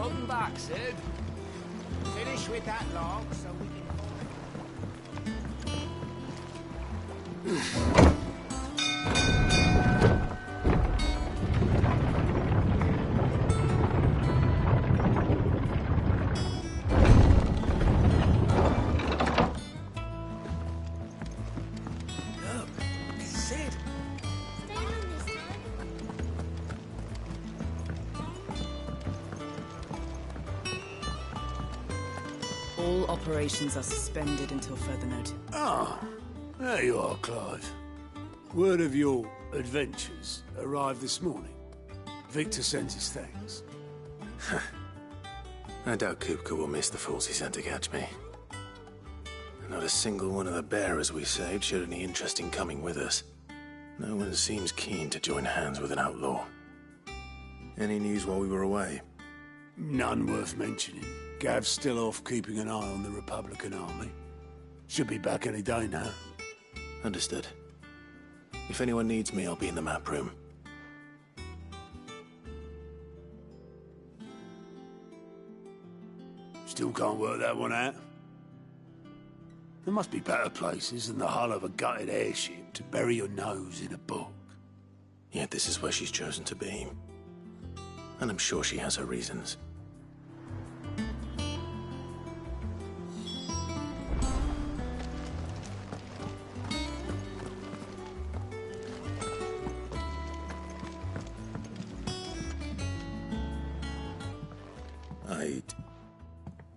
Come back, Sid. Finish with that log so we can... Look, it's Sid. Stay home this time. All operations are suspended until further notice. Ah, there you are, Clive. Word of your adventures arrived this morning. Victor sends his thanks. I doubt Kupka will miss the fools he sent to catch me. Not a single one of the bearers we saved showed any interest in coming with us. No one seems keen to join hands with an outlaw. Any news while we were away? None worth mentioning. Gav's still off keeping an eye on the Republican army. Should be back any day now. Understood. If anyone needs me, I'll be in the map room. Still can't work that one out? There must be better places than the hull of a gutted airship to bury your nose in a book. Yet this is where she's chosen to be. And I'm sure she has her reasons. I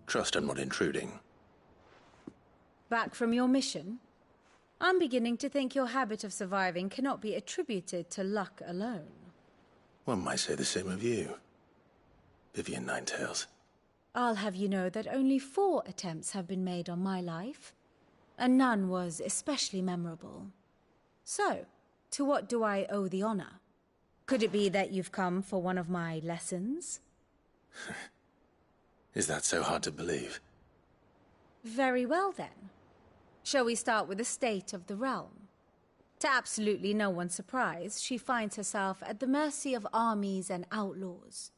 trust I'm not intruding. Back from your mission? I'm beginning to think your habit of surviving cannot be attributed to luck alone. One might say the same of you, Vivian Ninetails. I'll have you know that only 4 attempts have been made on my life, and none was especially memorable. So, to what do I owe the honor? Could it be that you've come for one of my lessons? Is that so hard to believe? Very well, then. Shall we start with the state of the realm? To absolutely no one's surprise, she finds herself at the mercy of armies and outlaws.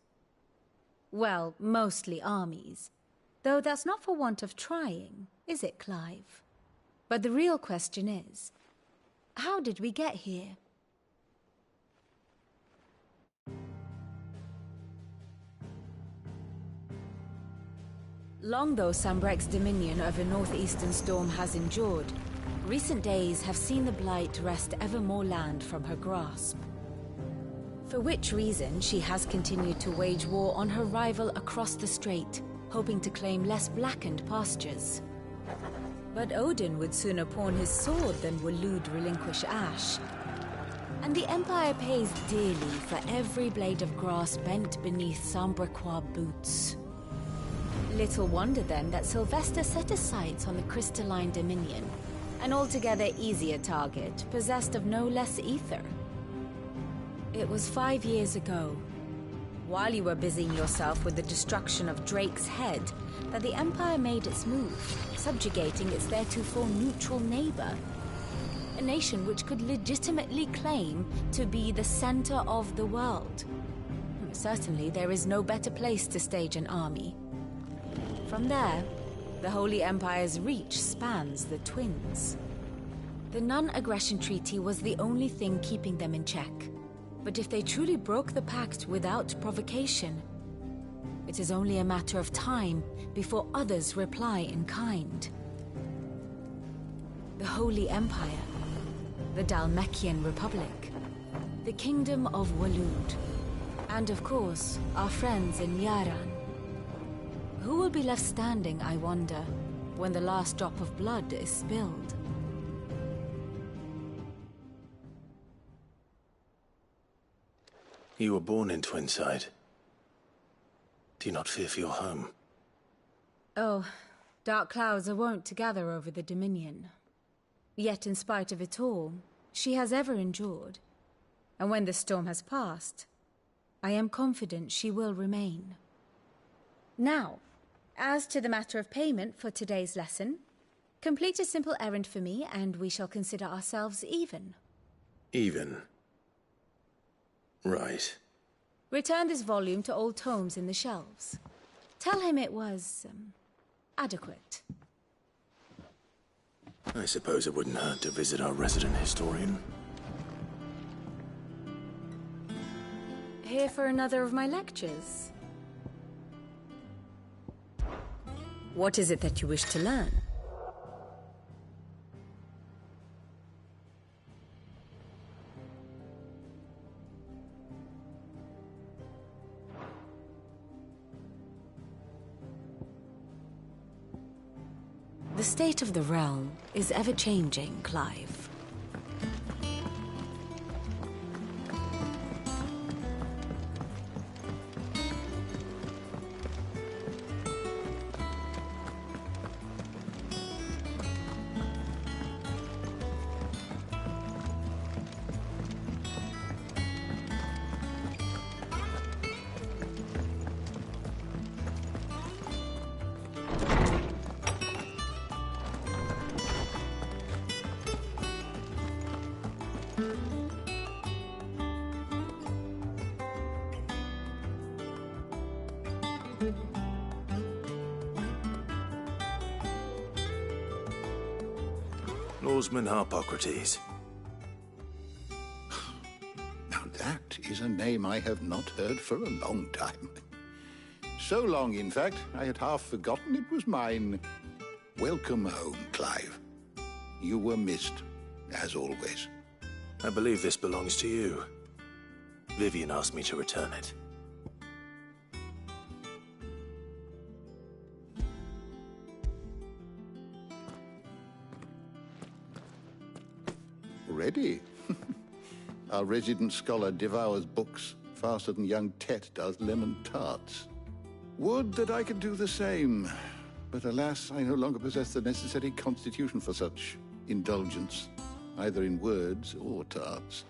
Well, mostly armies. Though that's not for want of trying, is it, Clive? But the real question is, how did we get here? Long though Sambrek's dominion over northeastern Storm has endured, recent days have seen the Blight wrest ever more land from her grasp. For which reason she has continued to wage war on her rival across the strait, hoping to claim less blackened pastures. But Odin would sooner pawn his sword than Waloed relinquish Ash. And the Empire pays dearly for every blade of grass bent beneath Sambrequois boots. Little wonder then that Sylvester set his sights on the Crystalline Dominion, an altogether easier target, possessed of no less ether. It was 5 years ago, while you were busying yourself with the destruction of Drake's head, that the Empire made its move, subjugating its theretofore neutral neighbor. A nation which could legitimately claim to be the center of the world. Certainly there is no better place to stage an army. From there, the Holy Empire's reach spans the Twins. The non-aggression treaty was the only thing keeping them in check. But if they truly broke the pact without provocation, it is only a matter of time before others reply in kind. The Holy Empire, the Dhalmekian Republic, the Kingdom of Waloed, and of course, our friends in Yaran. Who will be left standing, I wonder, when the last drop of blood is spilled? You were born in Twinside. Do you not fear for your home? Oh, dark clouds are wont to gather over the Dominion. Yet in spite of it all, she has ever endured. And when the storm has passed, I am confident she will remain. Now, as to the matter of payment for today's lesson, complete a simple errand for me and we shall consider ourselves even. Even? Right. Return this volume to old tomes in the shelves. Tell him it was, adequate. I suppose it wouldn't hurt to visit our resident historian. Here for another of my lectures? What is it that you wish to learn? The state of the realm is ever-changing, Clive. Lawsman Harpocrates. Now that is a name I have not heard for a long time. So long, in fact, I had half forgotten it was mine. Welcome home, Clive. You were missed, as always. I believe this belongs to you. Vivian asked me to return it. Ready? Our resident scholar devours books faster than young Tet does lemon tarts. Would that I could do the same, but alas, I no longer possess the necessary constitution for such indulgence, either in words or tarts.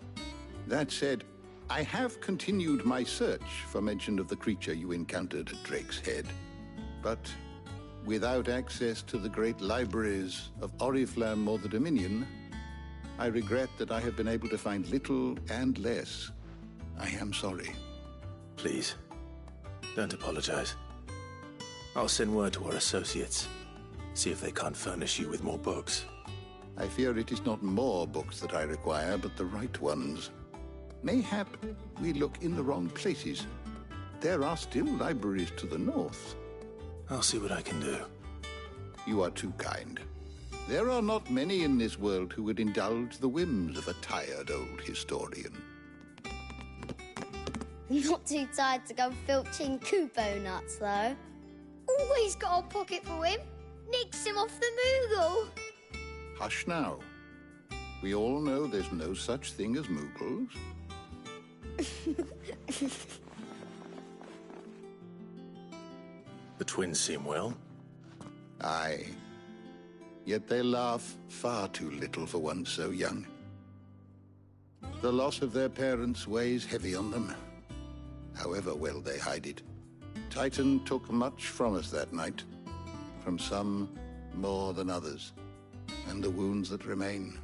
That said, I have continued my search for mention of the creature you encountered at Drake's Head, but without access to the great libraries of Oriflamme or the Dominion, I regret that I have been able to find little and less. I am sorry. Please, don't apologize. I'll send word to our associates. See if they can't furnish you with more books. I fear it is not more books that I require, but the right ones. Mayhap we look in the wrong places. There are still libraries to the north. I'll see what I can do. You are too kind. There are not many in this world who would indulge the whims of a tired old historian. Not too tired to go filching Kupo nuts, though. Always got a pocket for him. Nicks him off the Moogle. Hush now. We all know there's no such thing as Moogles. The twins seem well. Aye. Yet they laugh far too little for one so young. The loss of their parents weighs heavy on them, however well they hide it. Titan took much from us that night, from some more than others, and the wounds that remain,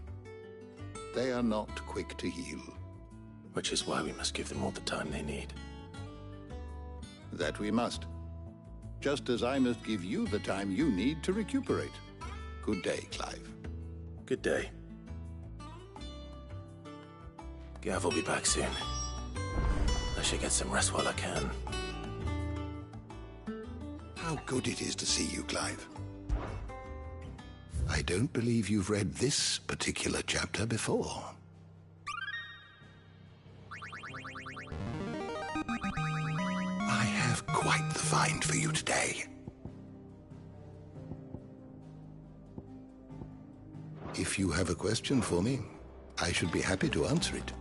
they are not quick to heal. Which is why we must give them all the time they need. That we must. Just as I must give you the time you need to recuperate. Good day, Clive. Good day. Gav will be back soon. I should get some rest while I can. How good it is to see you, Clive. I don't believe you've read this particular chapter before. I have quite the find for you today. If you have a question for me, I should be happy to answer it.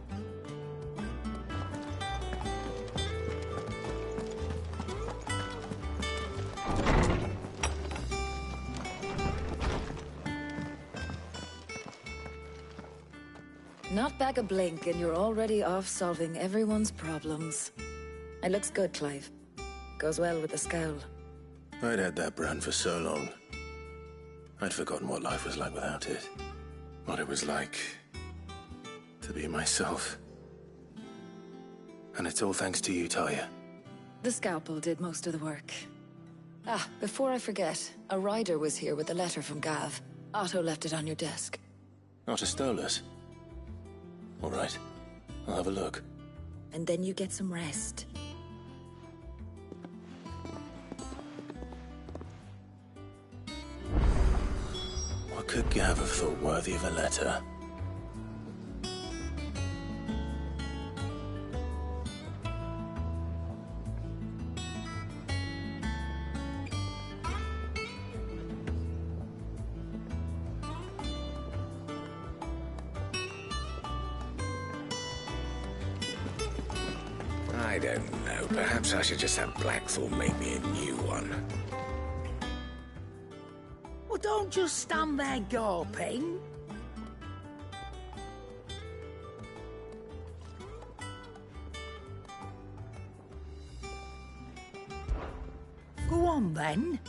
Not back a blink and you're already off solving everyone's problems. It looks good, Clive. Goes well with the scowl. I'd had that brand for so long. I'd forgotten what life was like without it. What it was like to be myself. And it's all thanks to you, Talia. The scalpel did most of the work. Ah, before I forget, a rider was here with a letter from Gav. Otto left it on your desk. Not a Stolas. All right. I'll have a look. And then you get some rest. What could Gav have thought worthy of a letter? I don't know. Perhaps I should just have Blackthorn make me a new one. Well, don't just stand there gawping. Go on, then.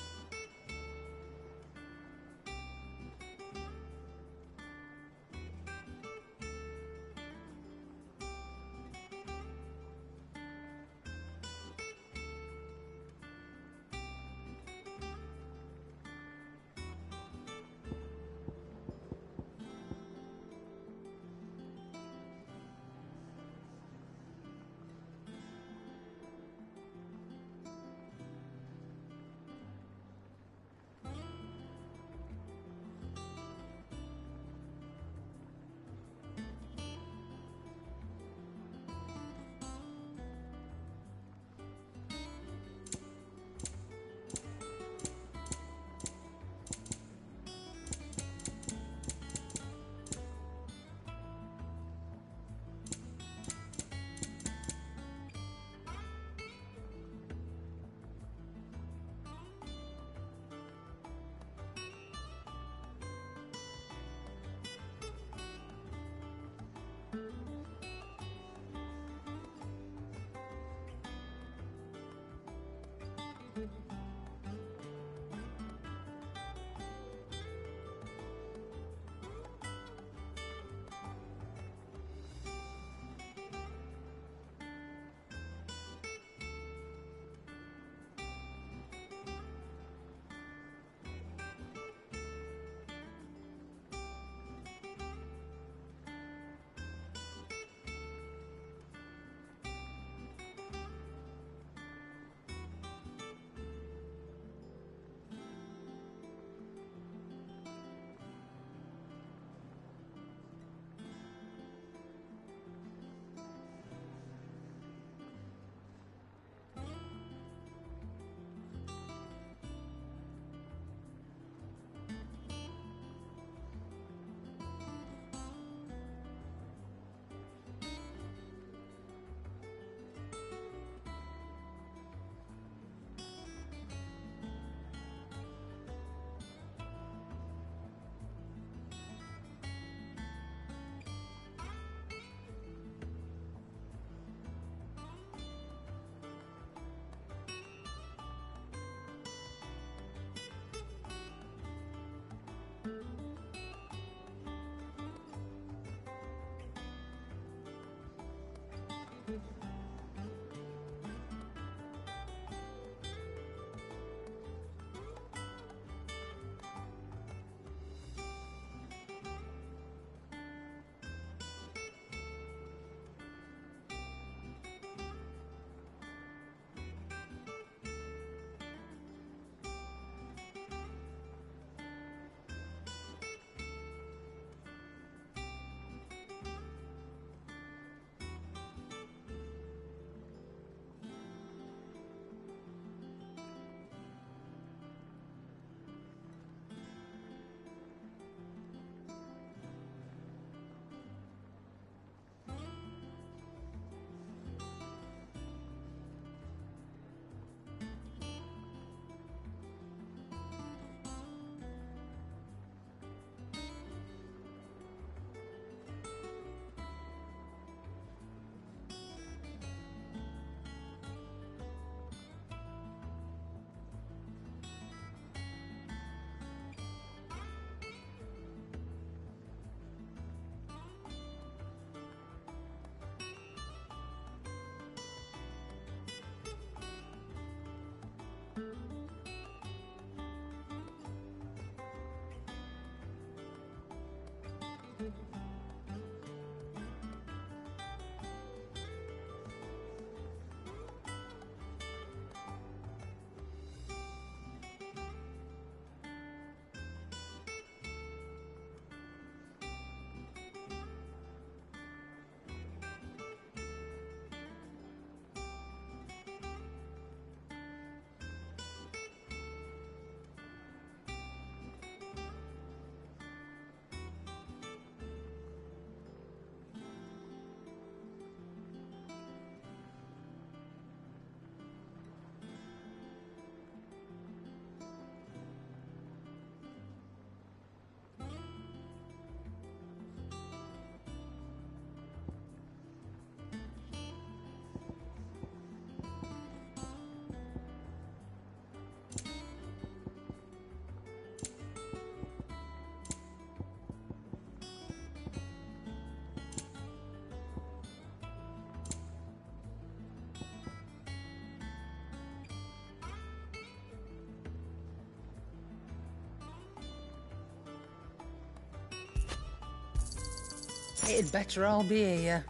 It'd better all be here.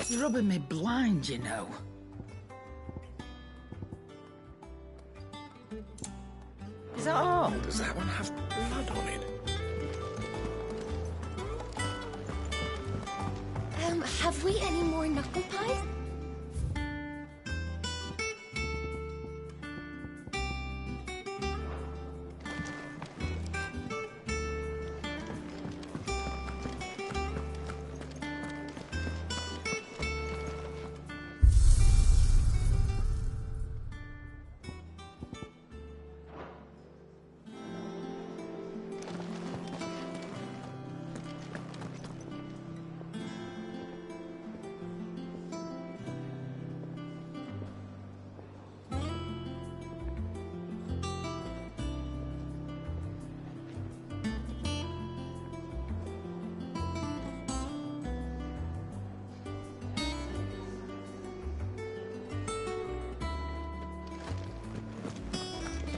You're rubbing me blind, you know. Is that all? Does that one have blood on it? Have we any more knuckle pies?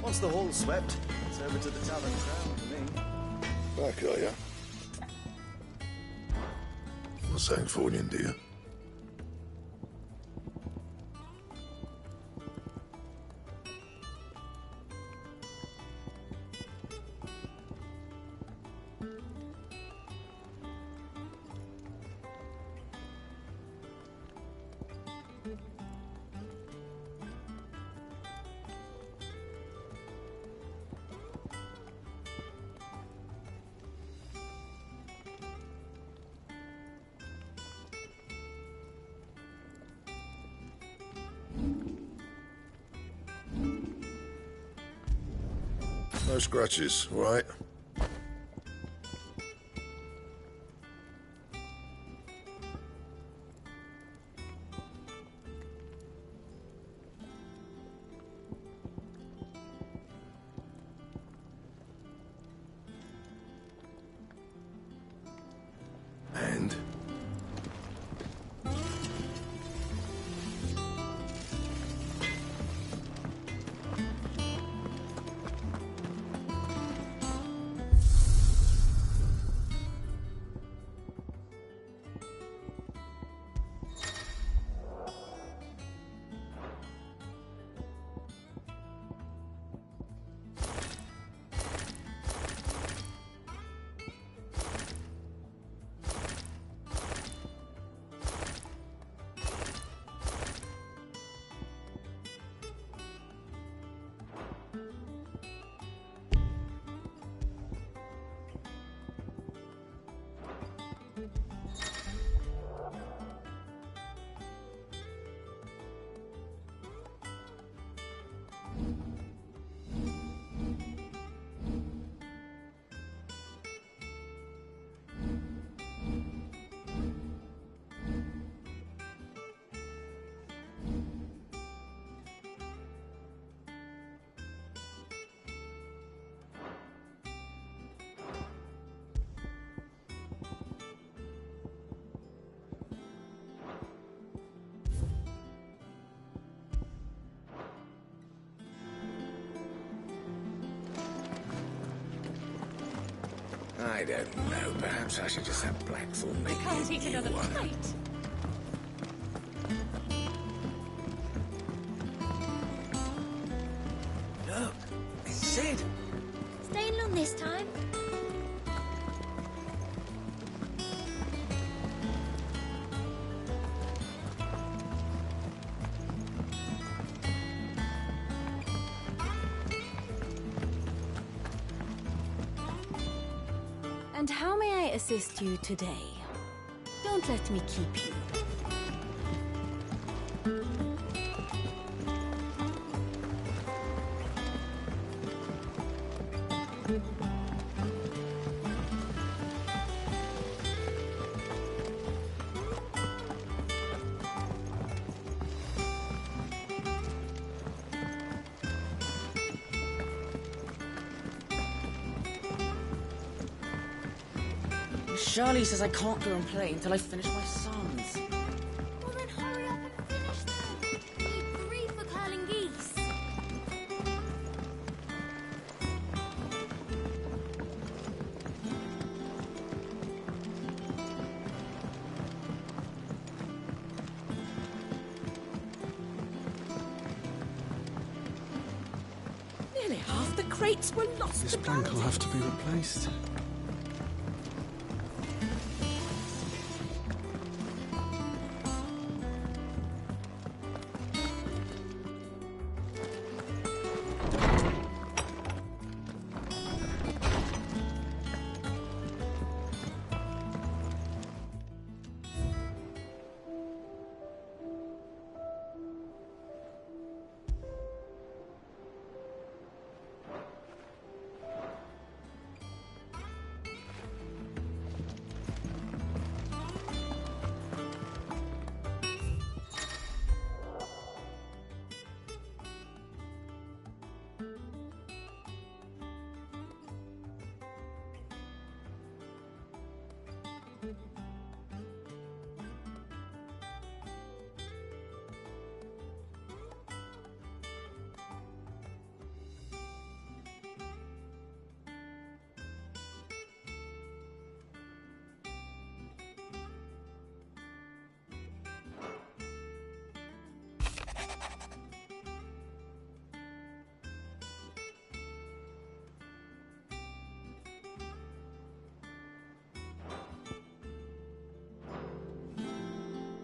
Once the hall's swept, it's over to the Tavern Crown for me. Back, are ya? What's that for you, dear? No scratches, all right? And? I don't know. Perhaps I should just have Blackthorn make Can't me eat a new another one. plate. Look, it's Sid. Staying long this time? And how may I assist you today? Don't let me keep you. Charlie says I can't go and play until I finish my sums. Well then hurry up and finish them. We need 3 for curling geese. Nearly half the crates were lost. This plank will have to be replaced.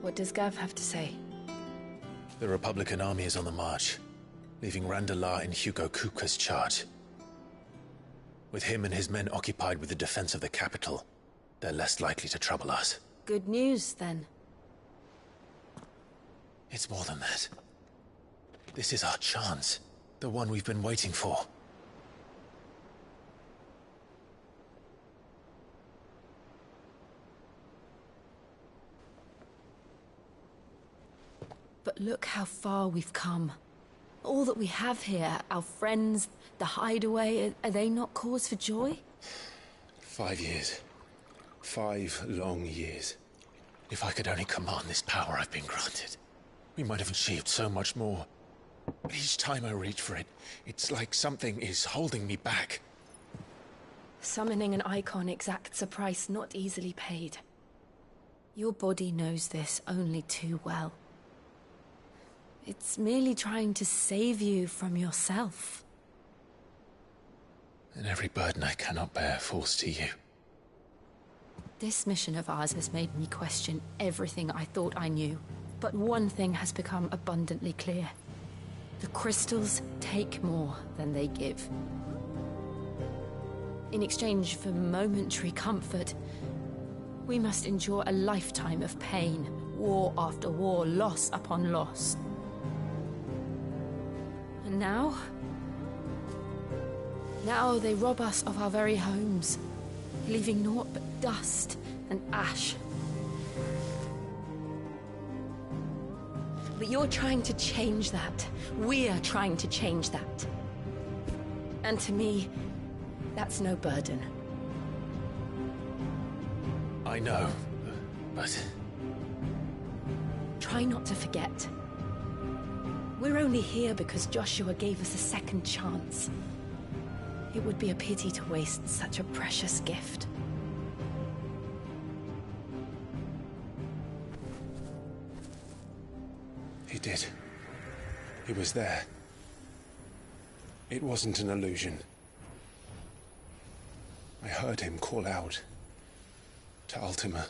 What does Gav have to say? The Republican army is on the march, leaving Randalar in Hugo Kupka's charge. With him and his men occupied with the defense of the capital, they're less likely to trouble us. Good news, then. It's more than that. This is our chance. The one we've been waiting for. But look how far we've come. All that we have here, our friends, the hideaway, are they not cause for joy? 5 years. 5 long years. If I could only command this power I've been granted, we might have achieved so much more. But each time I reach for it, it's like something is holding me back. Summoning an icon exacts a price not easily paid. Your body knows this only too well. It's merely trying to save you from yourself. And every burden I cannot bear falls to you. This mission of ours has made me question everything I thought I knew. But one thing has become abundantly clear. The crystals take more than they give. In exchange for momentary comfort, we must endure a lifetime of pain, war after war, loss upon loss. And now they rob us of our very homes, leaving naught but dust and ash. But you're trying to change that. We're trying to change that. And to me, that's no burden. I know, but... Try not to forget. We're only here because Joshua gave us a second chance. It would be a pity to waste such a precious gift. He did. He was there. It wasn't an illusion. I heard him call out to Ultima.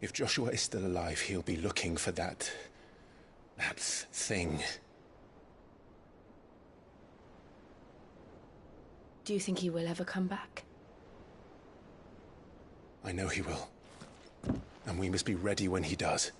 If Joshua is still alive, he'll be looking for that thing. Do you think he will ever come back? I know he will. And we must be ready when he does.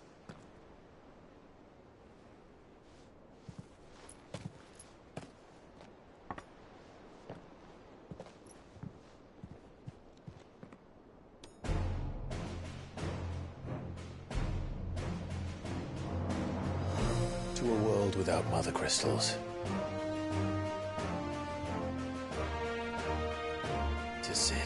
To a world without mother crystals. To Cid.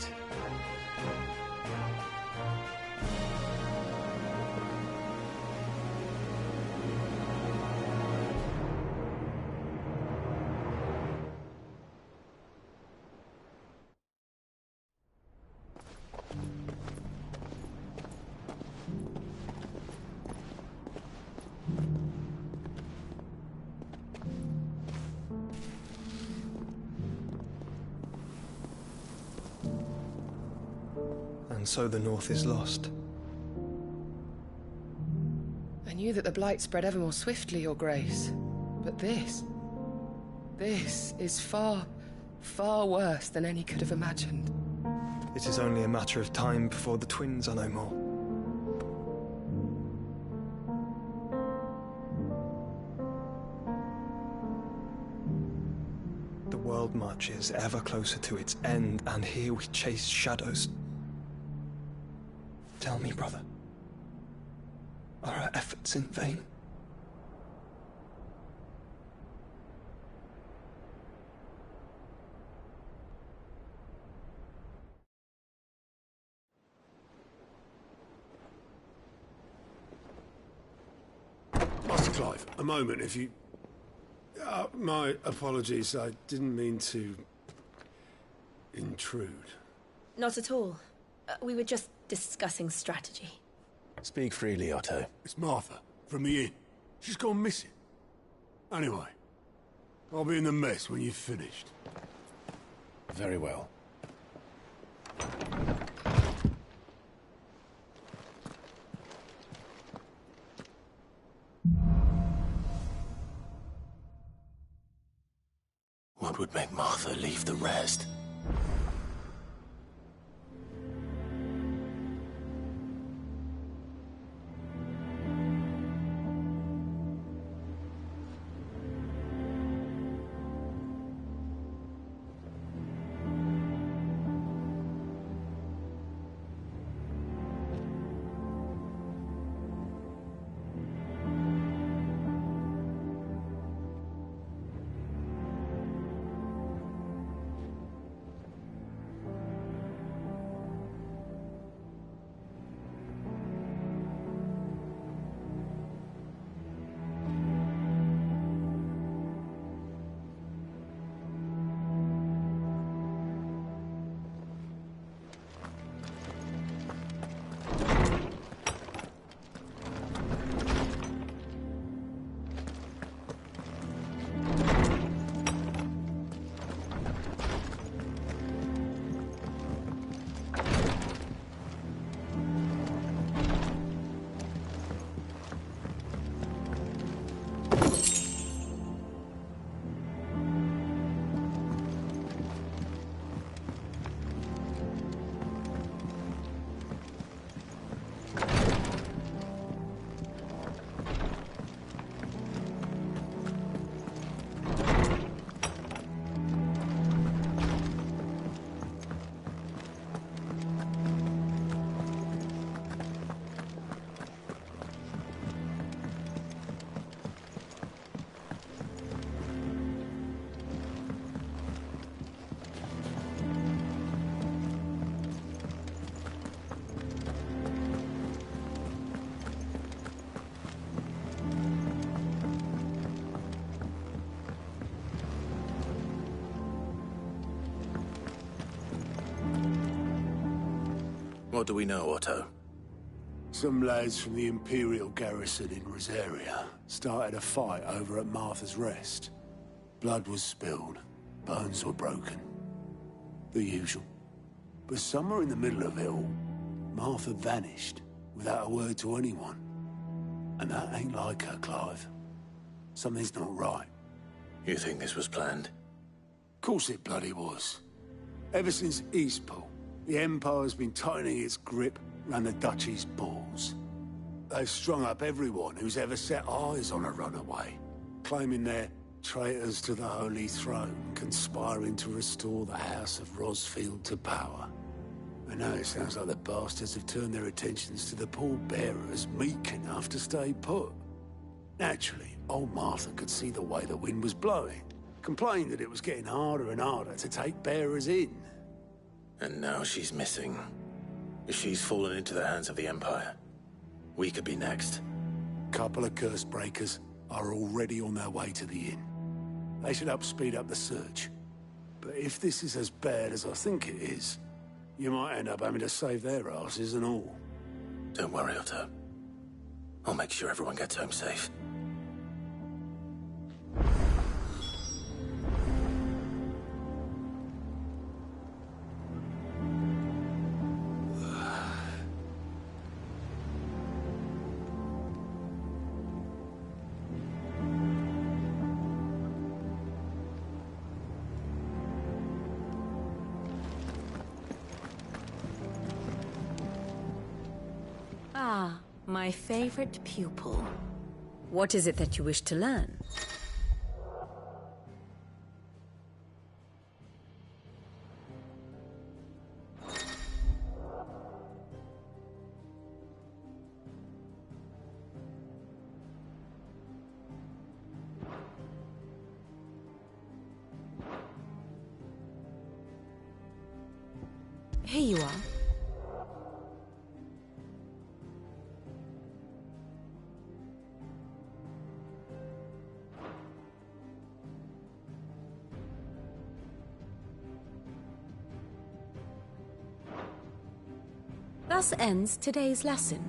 And so the North is lost. I knew that the Blight spread ever more swiftly, Your Grace. But this is far, far worse than any could have imagined. It is only a matter of time before the twins are no more. The world marches ever closer to its end, and here we chase shadows. Tell me, brother, are our efforts in vain? Master Clive, a moment, if you... my apologies, I didn't mean to... intrude. Not at all. We were just discussing strategy. Speak freely, Otto. It's Martha, from the inn. She's gone missing. Anyway, I'll be in the mess when you've finished. Very well. What would make Martha leave the rest? What do we know, Otto? Some lads from the Imperial garrison in Rosaria started a fight over at Martha's Rest. Blood was spilled, bones were broken. The usual. But somewhere in the middle of it all, Martha vanished without a word to anyone. And that ain't like her, Clive. Something's not right. You think this was planned? Course it bloody was. Ever since Eastpool, the Empire's been tightening its grip around the Duchy's balls. They've strung up everyone who's ever set eyes on a runaway, claiming they're traitors to the Holy Throne, conspiring to restore the House of Rosfield to power. And now it sounds like the bastards have turned their attentions to the pallbearers meek enough to stay put. Naturally, old Martha could see the way the wind was blowing, complained that it was getting harder and harder to take bearers in. And now she's missing. If she's fallen into the hands of the Empire, we could be next. Couple of curse breakers are already on their way to the inn. They should help speed up the search. But if this is as bad as I think it is, you might end up having to save their asses and all. Don't worry, Otto. I'll make sure everyone gets home safe. My favorite pupil. What is it that you wish to learn? Here you are. Thus ends today's lesson.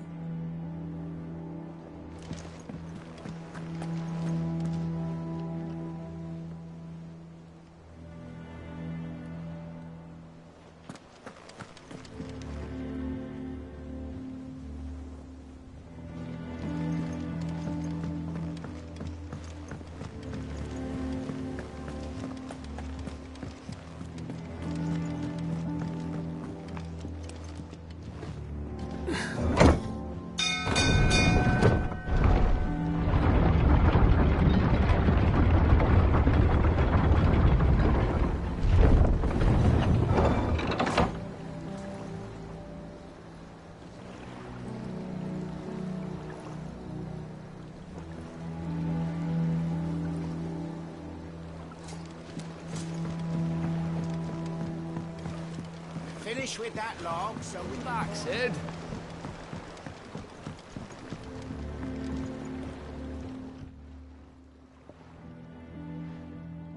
Finish with that log, so we... Back, Sid.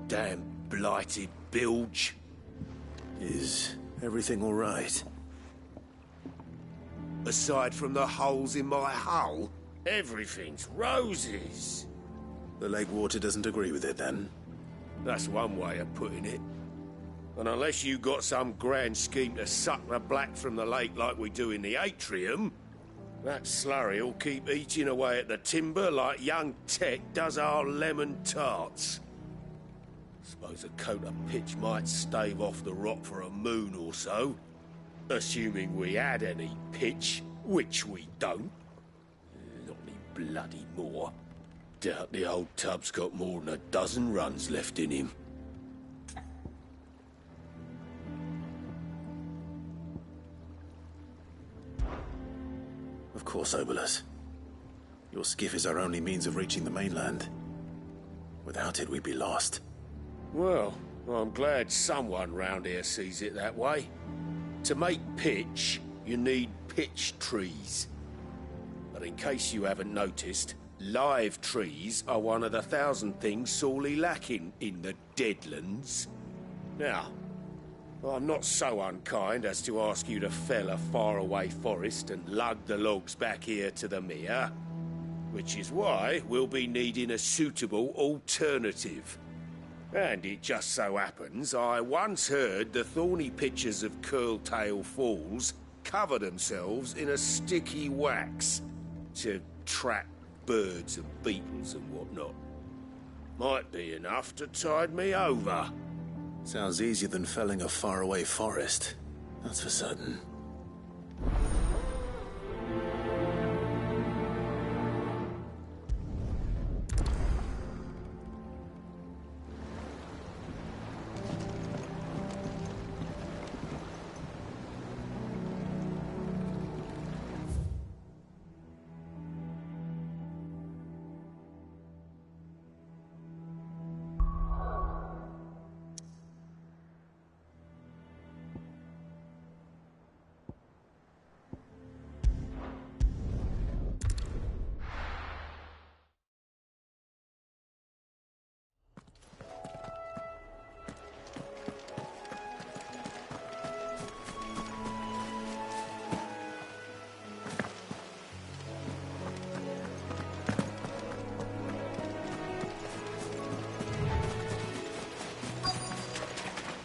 Damn blighted bilge. Is everything all right? Aside from the holes in my hull, everything's roses. The lake water doesn't agree with it, then? That's one way of putting it. And unless you got some grand scheme to suck the black from the lake like we do in the atrium, that slurry'll keep eating away at the timber like young Tet does our lemon tarts. Suppose a coat of pitch might stave off the rot for a moon or so, assuming we had any pitch, which we don't. Not any bloody more. Doubt the old tub's got more than a dozen runs left in him. Of course, Obolus. Your skiff is our only means of reaching the mainland. Without it, we'd be lost. Well, I'm glad someone round here sees it that way. To make pitch, you need pitch trees. But in case you haven't noticed, live trees are one of the 1,000 things sorely lacking in the Deadlands. Now, I'm not so unkind as to ask you to fell a faraway forest and lug the logs back here to the mere, which is why we'll be needing a suitable alternative. And it just so happens I once heard the thorny pitchers of Curltail Falls cover themselves in a sticky wax to trap birds and beetles and whatnot. Might be enough to tide me over. Sounds easier than felling a faraway forest. That's for certain.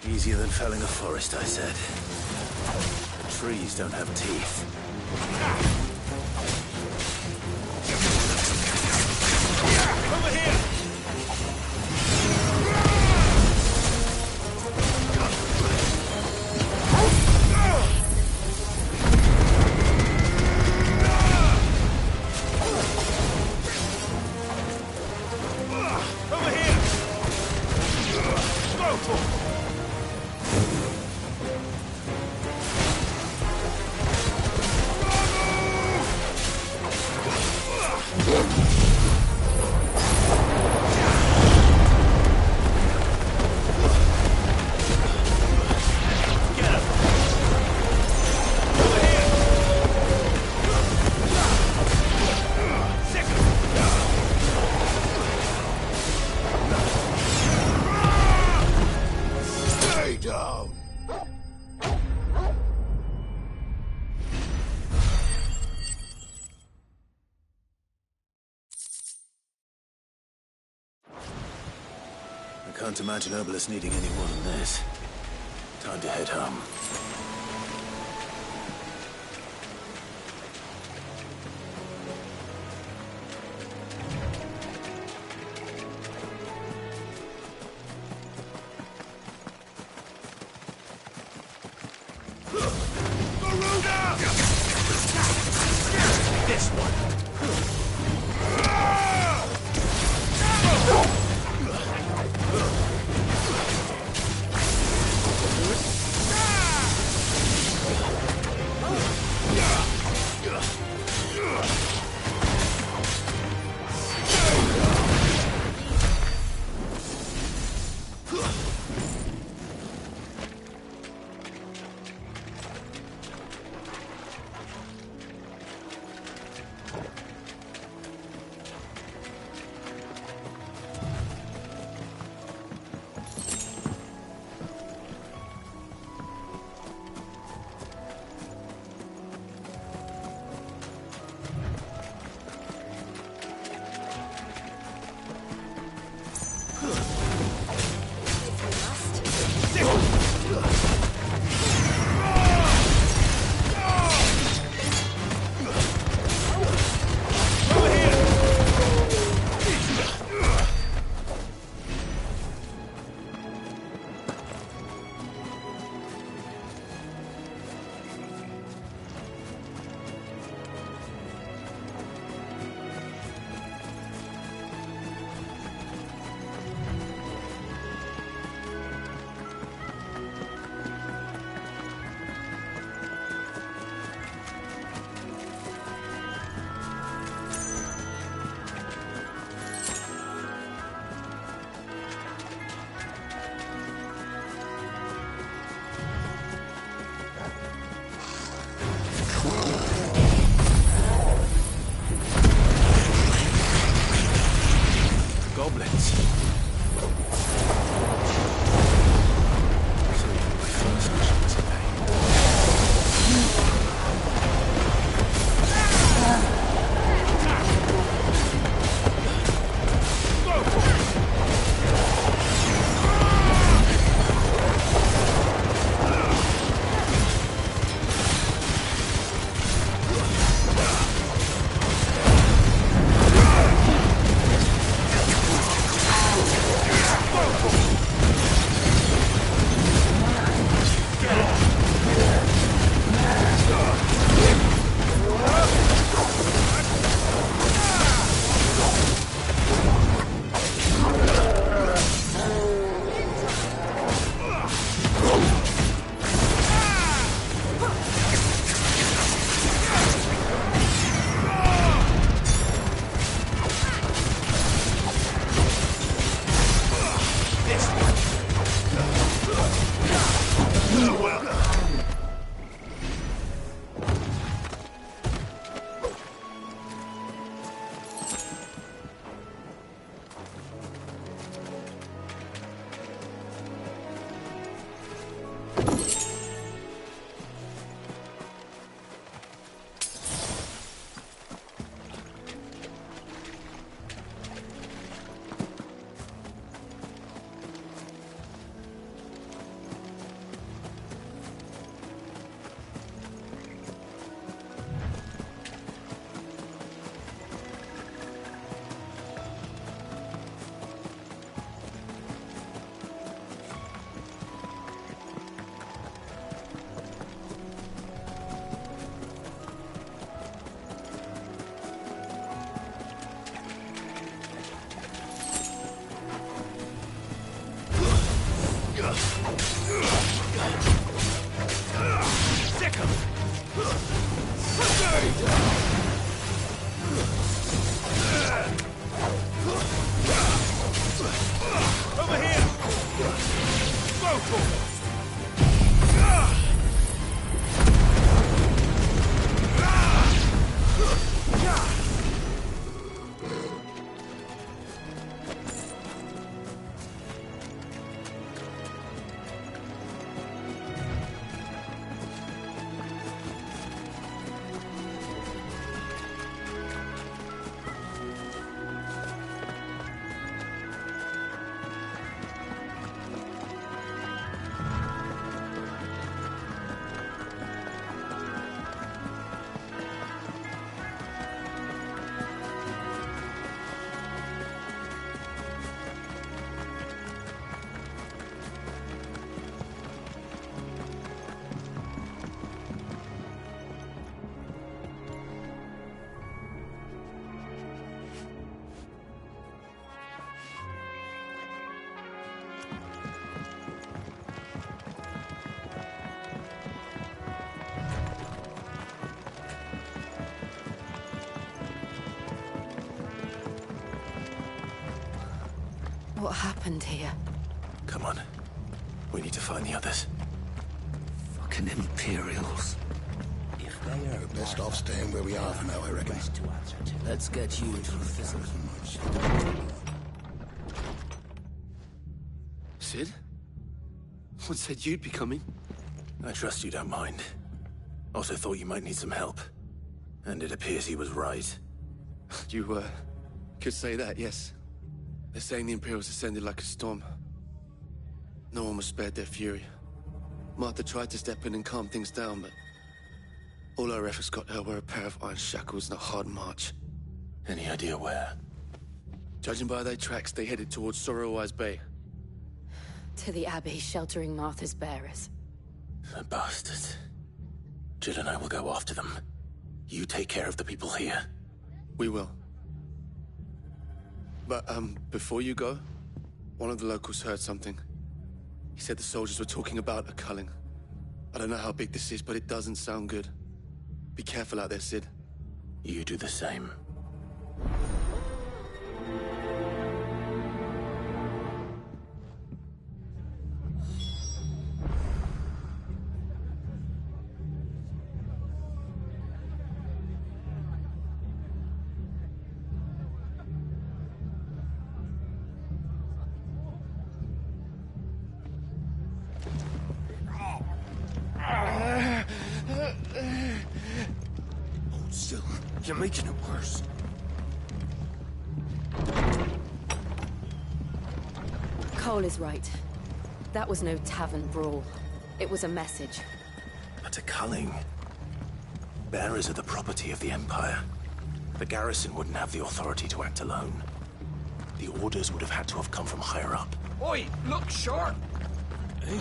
Easier than felling a forest, I said. Trees don't have teeth. Over here! Can't imagine Herbalist needing any more than this. Time to head home. This one. what happened here. Come on. We need to find the others. Fucking Imperials. If they are best off staying where we are for now, I reckon. Let's get you into the fizzle. Sid? What said you'd be coming? I trust you don't mind. Also thought you might need some help. And it appears he was right. You, could say that, yes. They're saying the Imperials ascended like a storm. No one was spared their fury. Martha tried to step in and calm things down, but all our efforts got her were a pair of iron shackles and a hard march. Any idea where? Judging by their tracks, they headed towards Sorrowwise Bay. To the Abbey sheltering Martha's bearers. The bastards. Jill and I will go after them. You take care of the people here. We will. But, before you go, one of the locals heard something. He said the soldiers were talking about a culling. I don't know how big this is, but it doesn't sound good. Be careful out there, Sid. You do the same. Hold still. You're making it worse. Cole is right. That was no tavern brawl. It was a message. But a culling. Bearers are the property of the Empire. The garrison wouldn't have the authority to act alone. The orders would have had to have come from higher up. Oi, look sharp! Hey?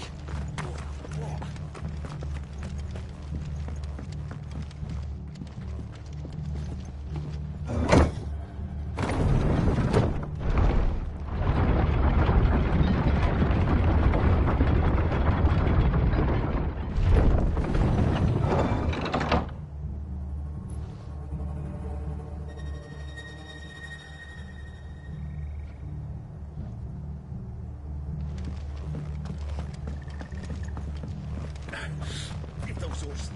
Get those horses.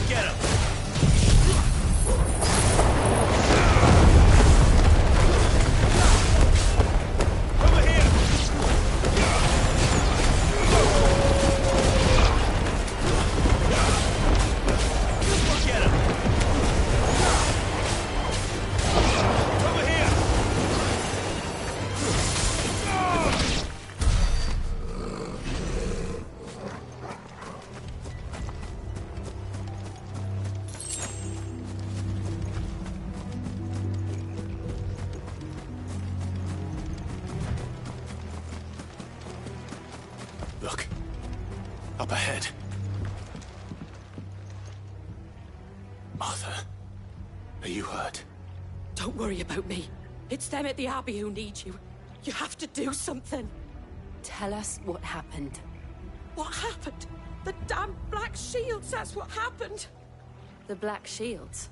Get him! Over here! Get him! Over here! Look. Up ahead. Martha. Are you hurt? Don't worry about me. It's them at the Abbey who need you. You have to do something. Tell us what happened. What happened? The damn Black Shields, that's what happened. The Black Shields?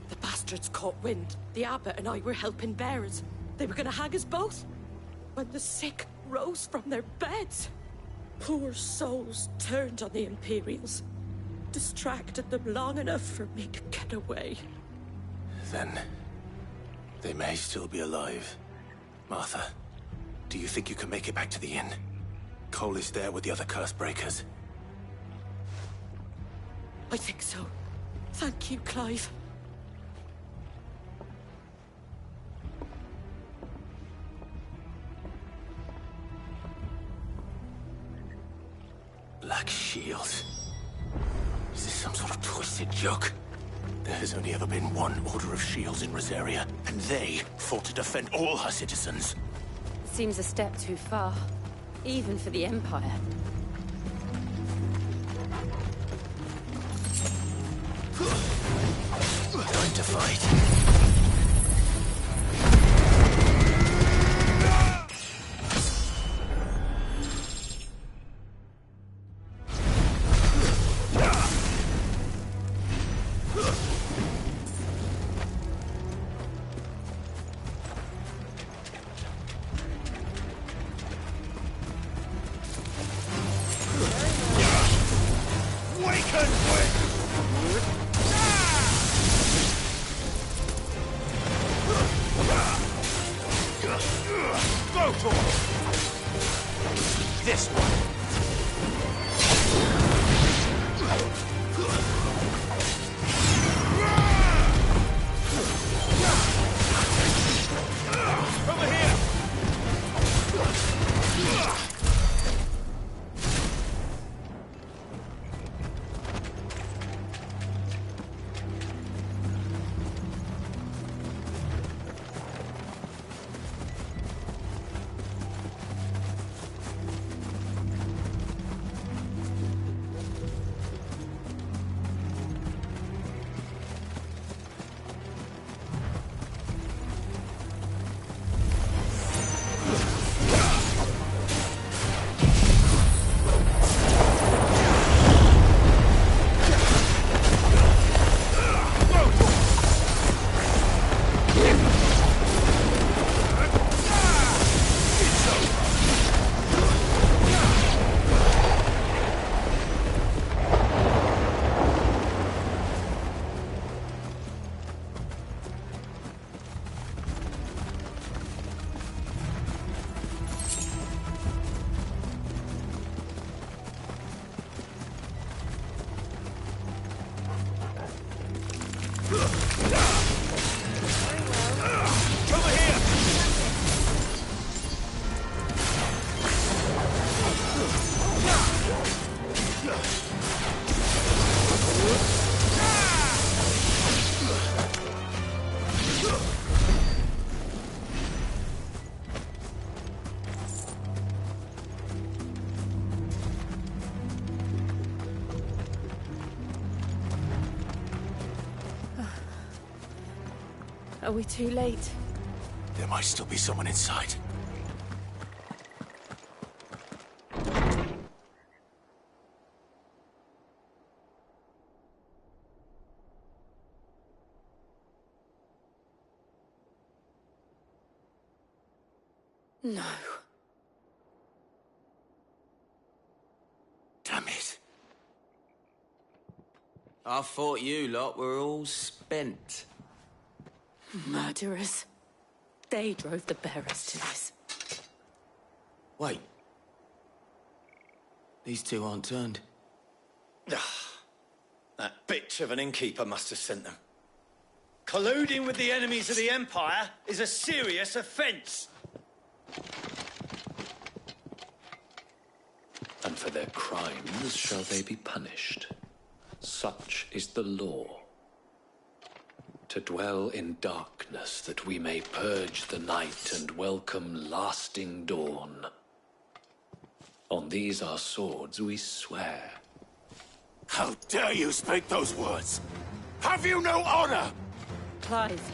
The bastards caught wind. The Abbot and I were helping bearers. They were gonna hang us both. When the sick rose from their beds, poor souls turned on the Imperials. Distracted them long enough for me to get away. Then... they may still be alive. Martha, do you think you can make it back to the inn? Cole is there with the other curse breakers. I think so. Thank you, Clive. Black Shields. Is this some sort of twisted joke? There has only ever been one Order of Shields in Rosaria, and they fought to defend all her citizens. Seems a step too far, even for the Empire. Time to fight. Go for it! This one! Over here! Are we too late? There might still be someone inside. No. Damn it. I thought you lot were all spent. Murderers. They drove the bearers to this. Wait. These two aren't turned. That bitch of an innkeeper must have sent them. Colluding with the enemies of the Empire is a serious offence. And for their crimes shall they be punished. Such is the law. To dwell in darkness that we may purge the night and welcome lasting dawn. On these our swords we swear. How dare you speak those words? Have you no honor? Clive.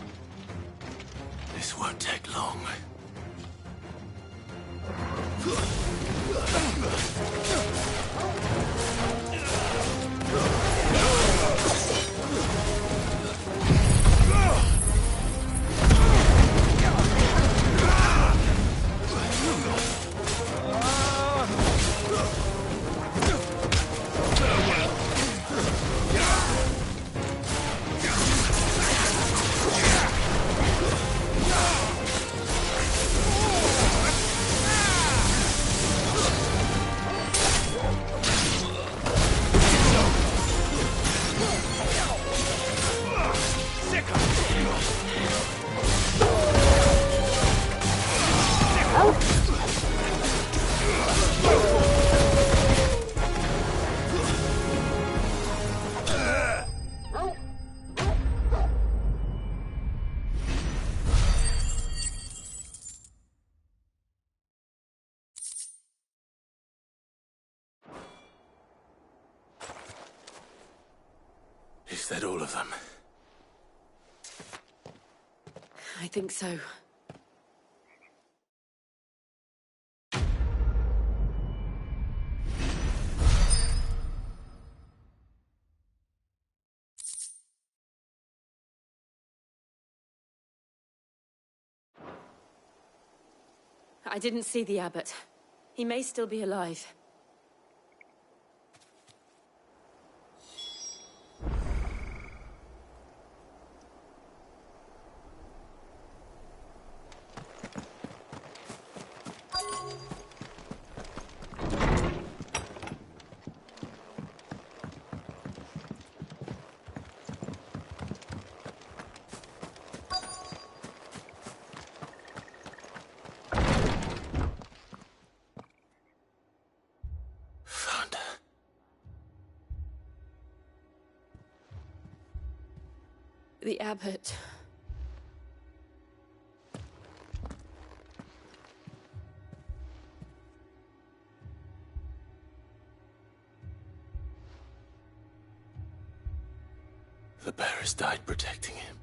This won't take long. Is that all of them? I think so. I didn't see the abbot. He may still be alive. The abbot. The bearers died protecting him,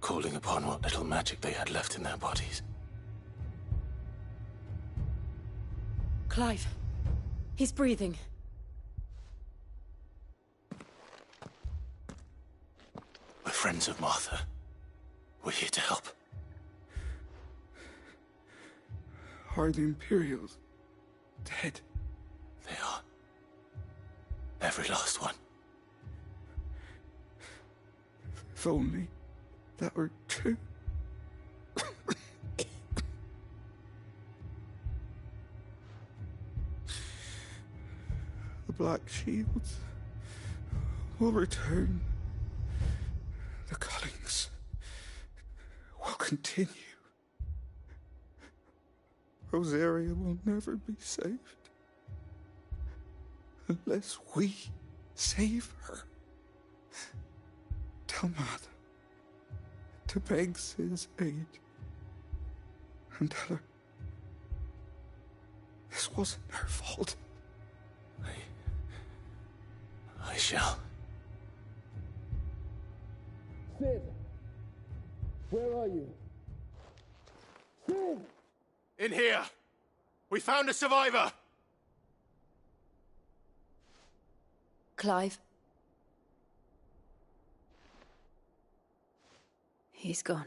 calling upon what little magic they had left in their bodies. Clive. He's breathing. We're friends of Martha. We're here to help. Are the Imperials dead? They are. Every last one. If only that were true. The Black Shields will return. The Cullings will continue. Rosaria will never be saved unless we save her. Tell Mother to beg Cid's aid and tell her this wasn't her fault. I shall. Cid! Where are you? Cid! In here! We found a survivor! Clive. He's gone.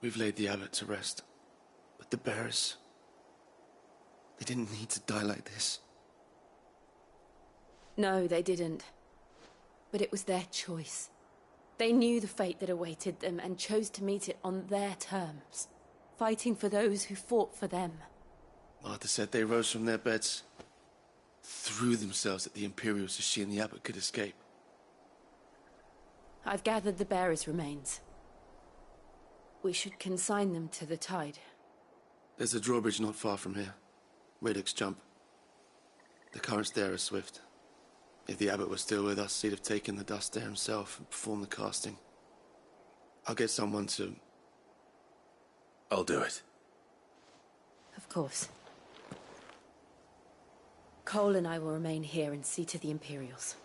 We've laid the abbot to rest. But the bearers... they didn't need to die like this. No, they didn't. But it was their choice. They knew the fate that awaited them and chose to meet it on their terms, fighting for those who fought for them. Martha said they rose from their beds, threw themselves at the Imperials so she and the abbot could escape. I've gathered the bearers' remains. We should consign them to the tide. There's a drawbridge not far from here. Radix Jump. The currents there are swift. If the abbot was still with us, he'd have taken the dust there himself and performed the casting. I'll get someone to... I'll do it. Of course. Cole and I will remain here and see to the Imperials.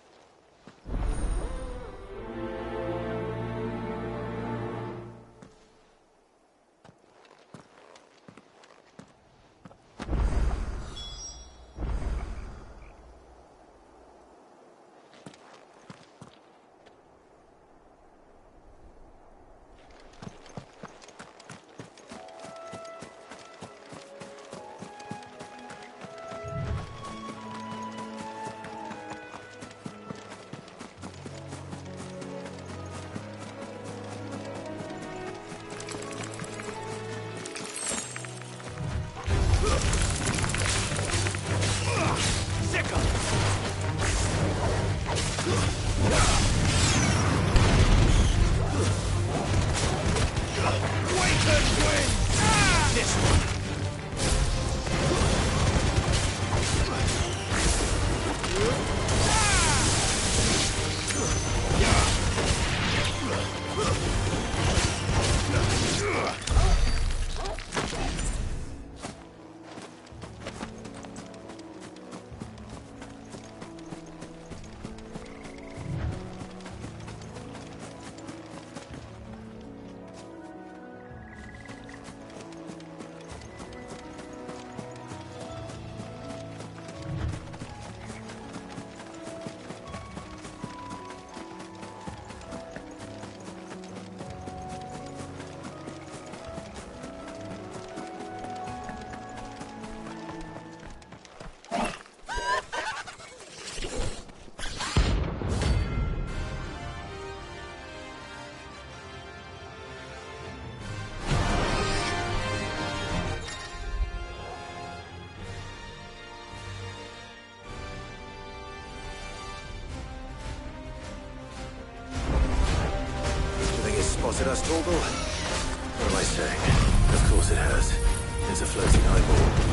spotted us, Torgal? What am I saying? Of course it has. There's a floating eyeball.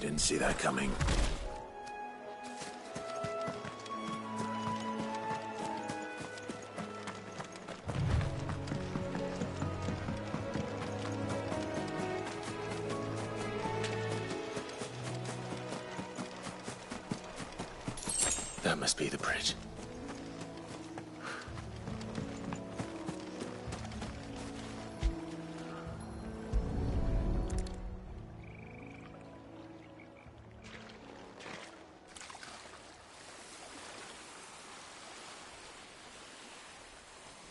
Didn't see that coming. That must be the bridge.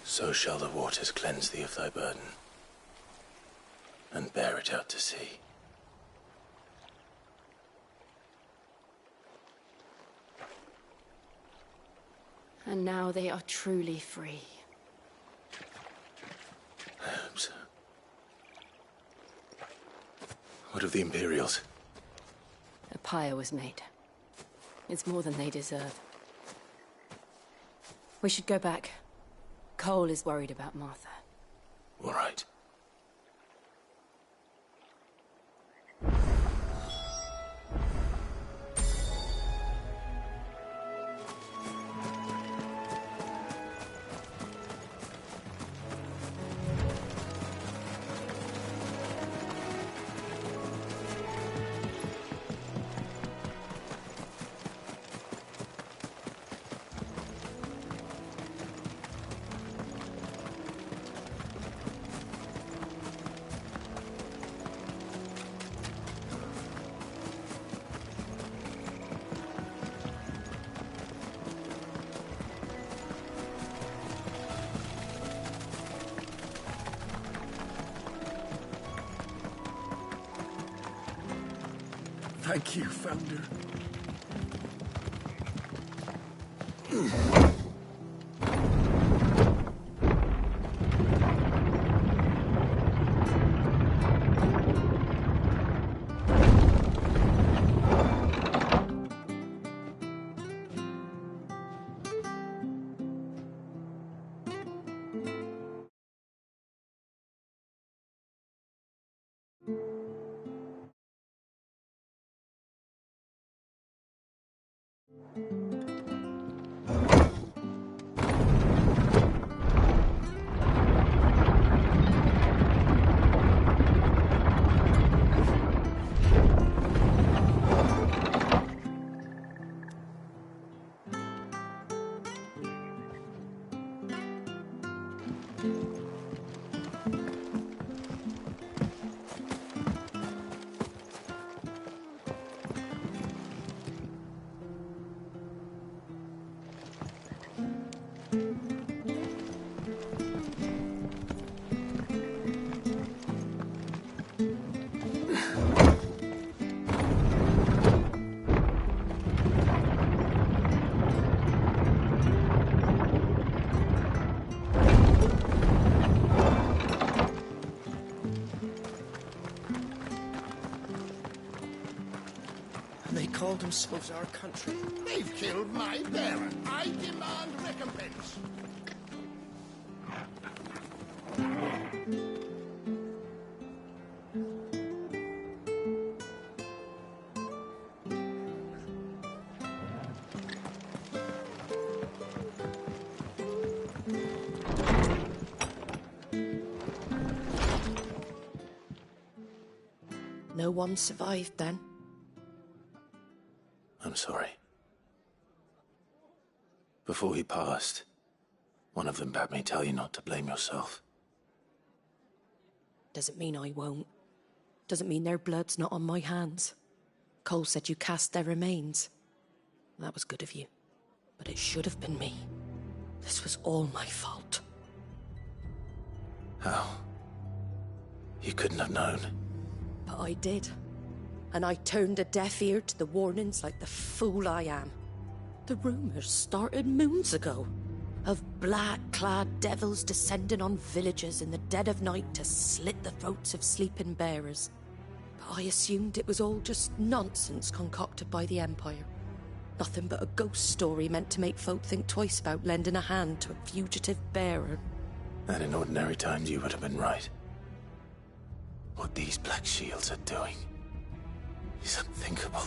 So shall the waters cleanse thee of thy burden, and bear it out to sea. And now they are truly free. I hope so. What of the Imperials? A pyre was made. It's more than they deserve. We should go back. Cole is worried about Martha. All right. Thank you, Founder. They called themselves our country. They've killed my bearer. I demand recompense. No one survived then. I'm sorry. Before he passed, one of them bade me tell you not to blame yourself. Doesn't mean I won't. Doesn't mean their blood's not on my hands. Cole said you cast their remains. That was good of you. But it should have been me. This was all my fault. How? You couldn't have known. But I did. And I turned a deaf ear to the warnings like the fool I am. The rumours started moons ago. Of black-clad devils descending on villages in the dead of night to slit the throats of sleeping bearers. But I assumed it was all just nonsense concocted by the Empire. Nothing but a ghost story meant to make folk think twice about lending a hand to a fugitive bearer. And in ordinary times you would have been right. What these Black Shields are doing is unthinkable.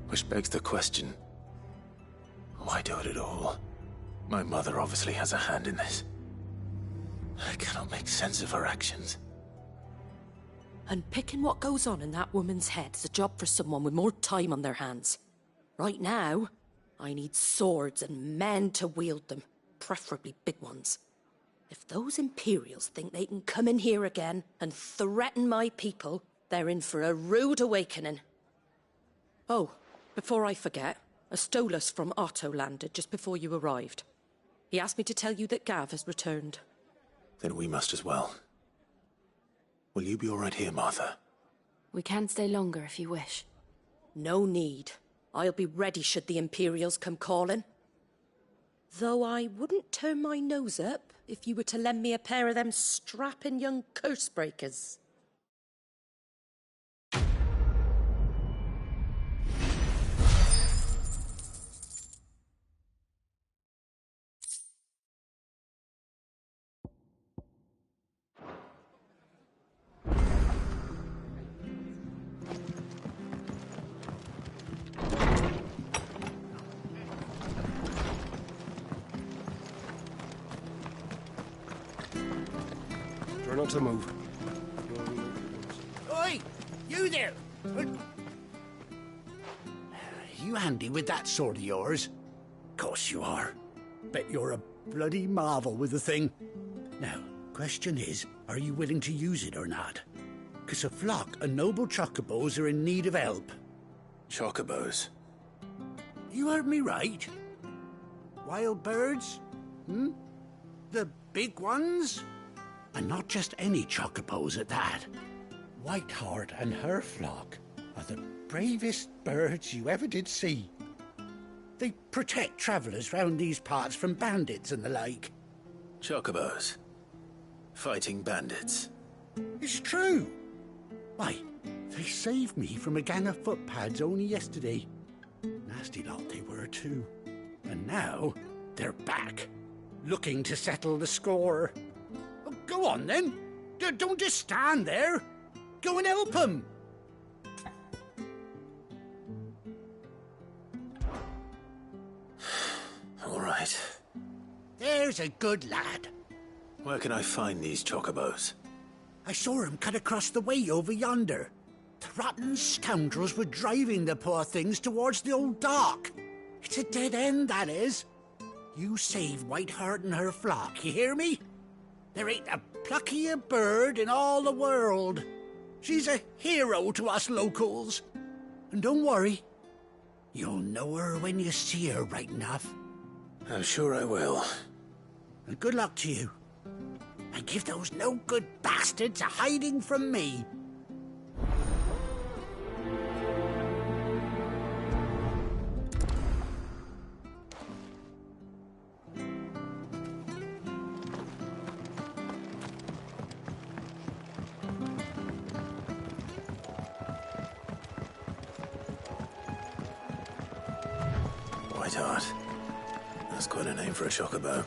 Which begs the question, why do it at all? My mother obviously has a hand in this. I cannot make sense of her actions. And picking what goes on in that woman's head is a job for someone with more time on their hands. Right now, I need swords and men to wield them, preferably big ones. If those Imperials think they can come in here again and threaten my people, they're in for a rude awakening. Oh, before I forget, a Stolas from Otto landed just before you arrived. He asked me to tell you that Gav has returned. Then we must as well. Will you be all right here, Martha? We can stay longer if you wish. No need. I'll be ready should the Imperials come calling. Though I wouldn't turn my nose up if you were to lend me a pair of them strapping young curse-breakers. Try not to move. Oi! You there! You handy with that sword of yours? Course you are. Bet you're a bloody marvel with the thing. Now, question is, are you willing to use it or not? 'Cause a flock of noble chocobos are in need of help. Chocobos? You heard me right. Wild birds? The big ones? And not just any chocobos at that. Whiteheart and her flock are the bravest birds you ever did see. They protect travellers round these parts from bandits and the like. Chocobos. Fighting bandits. It's true. Why, they saved me from a gang of footpads only yesterday. Nasty lot they were too. And now, they're back, looking to settle the score. Oh, go on then. Don't just stand there. Go and help them. All right. There's a good lad. Where can I find these chocobos? I saw him cut across the way over yonder. The rotten scoundrels were driving the poor things towards the old dock. It's a dead end, that is. You save Whiteheart and her flock, you hear me? There ain't a pluckier bird in all the world. She's a hero to us locals. And don't worry, you'll know her when you see her right enough. I'm sure I will. And good luck to you. And give those no-good bastards a hiding from me. Whiteheart. That's quite a name for a chocobo.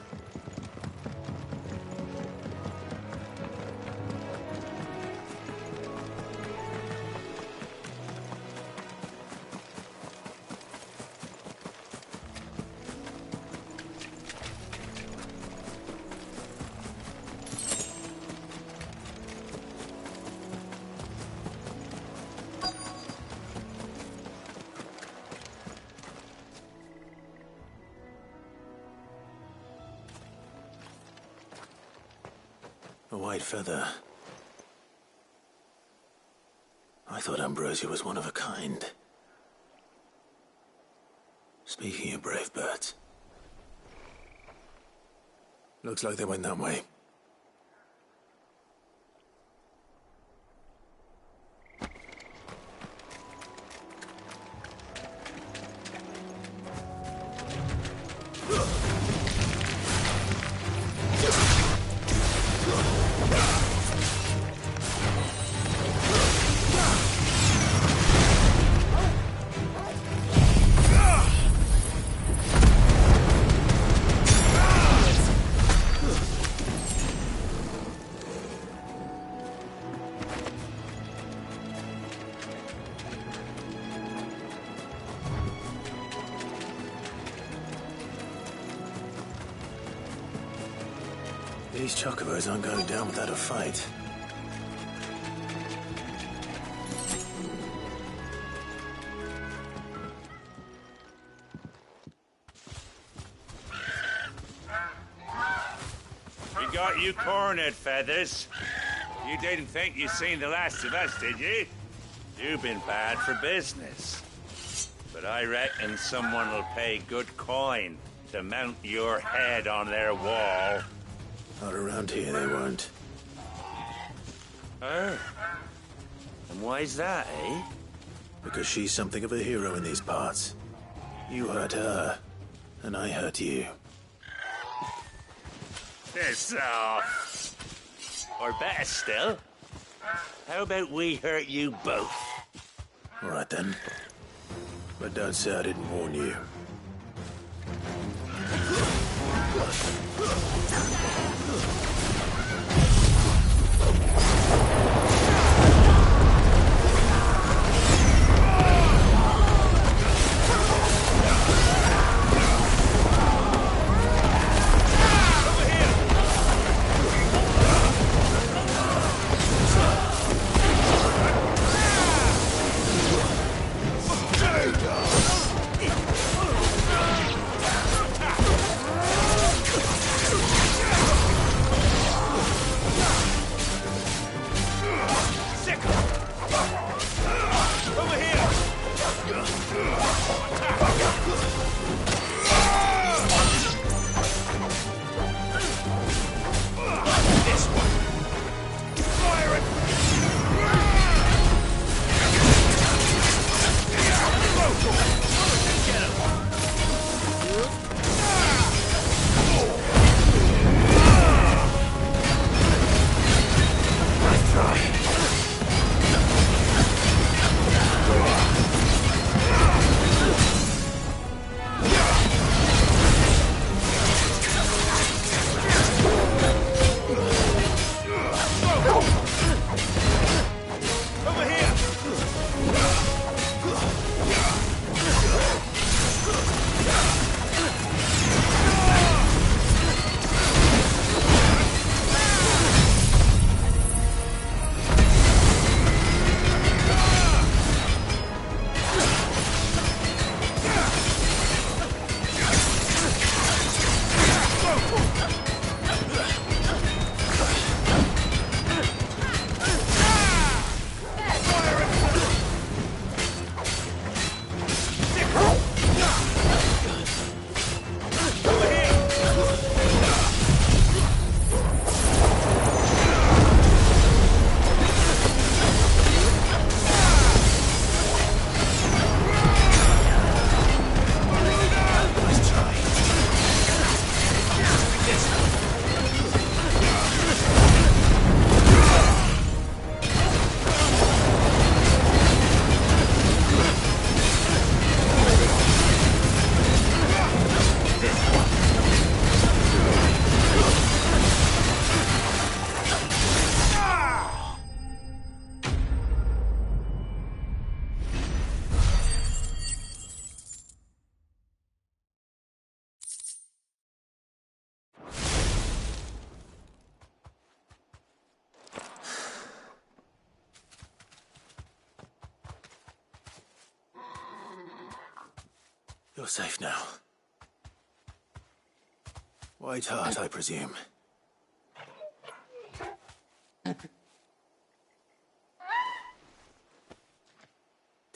A white feather. I thought Ambrosia was one of a kind. Speaking of brave birds. Looks like they went that way. These chocobos aren't going down without a fight. We got you cornered, Feathers. You didn't think you'd seen the last of us, did you? You've been bad for business. But I reckon someone will pay good coin to mount your head on their wall. Not around here, they won't. Oh. And why's that, eh? Because she's something of a hero in these parts. You hurt her, and I hurt you. Piss off. Or better still, how about we hurt you both? All right, then. But don't say I didn't warn you. You're safe now. White Hart, I presume. Do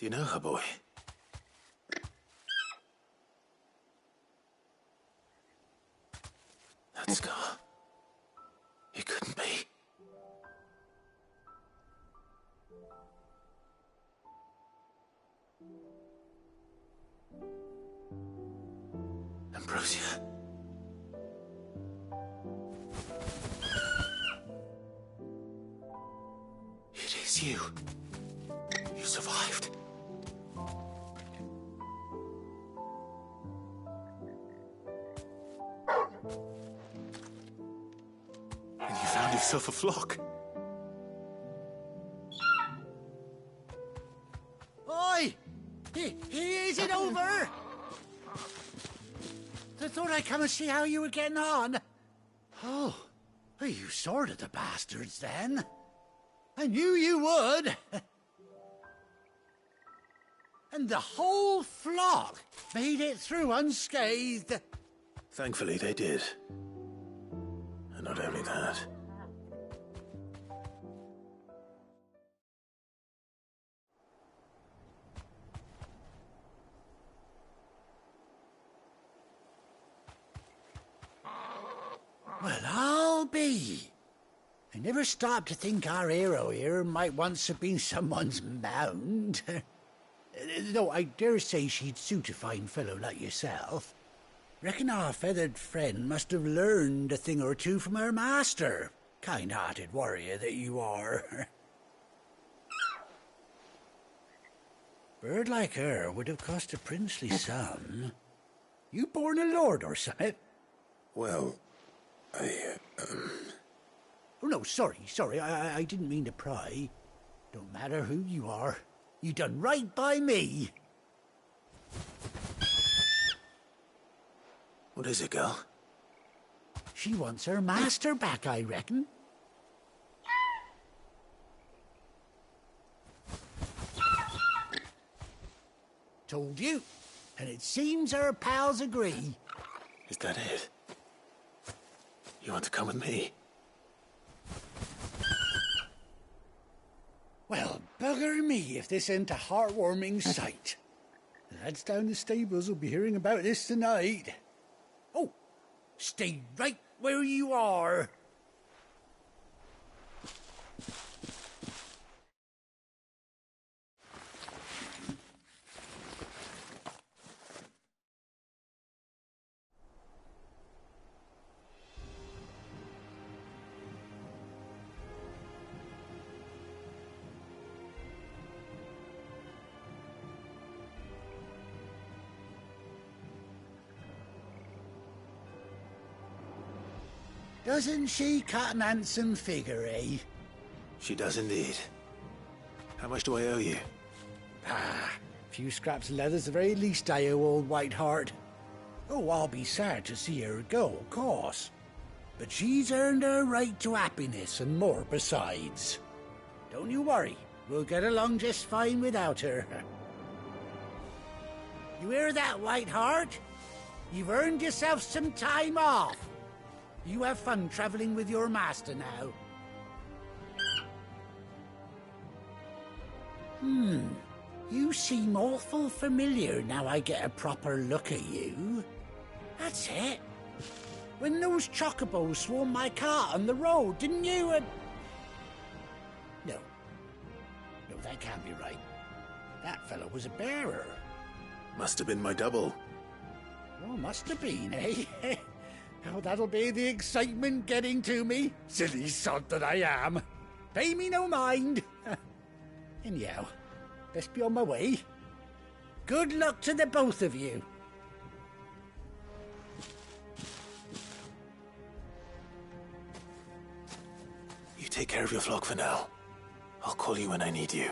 you know her, boy? That scar. It couldn't be. Ambrosia. It is you. You survived. And you found yourself a flock. Oi! Is it over? I thought I'd come and see how you were getting on. Oh, you sorted the bastards then. I knew you would. And the whole flock made it through unscathed. Thankfully, they did. And not only that. Well, I'll be. I never stopped to think our hero here might once have been someone's mound. Though I dare say she'd suit a fine fellow like yourself. Reckon our feathered friend must have learned a thing or two from her master. Kind-hearted warrior that you are. Bird like her would have cost a princely sum. You born a lord or something? Well, Oh, no, sorry. I didn't mean to pry. Don't matter who you are. You done right by me. What is it, girl? She wants her master back, I reckon. Told you. And it seems her pals agree. Is that it? You want to come with me? Well, bugger me if this ain't a heartwarming sight. The lads down the stables will be hearing about this tonight. Oh, stay right where you are. Doesn't she cut an handsome figure, eh? She does indeed. How much do I owe you? A few scraps of leather's the very least I owe old White Hart. Oh, I'll be sad to see her go, of course. But she's earned her right to happiness and more besides. Don't you worry, we'll get along just fine without her. You hear that, White Hart? You've earned yourself some time off. You have fun traveling with your master now. You seem awful familiar now I get a proper look at you. That's it. When those chocobos swarmed my cart on the road, didn't you? No, that can't be right. That fellow was a bearer. Must have been my double. Oh, must have been, eh? Oh, that'll be the excitement getting to me. Silly sod that I am. Pay me no mind. Anyhow, best be on my way. Good luck to the both of you. You take care of your flock for now. I'll call you when I need you.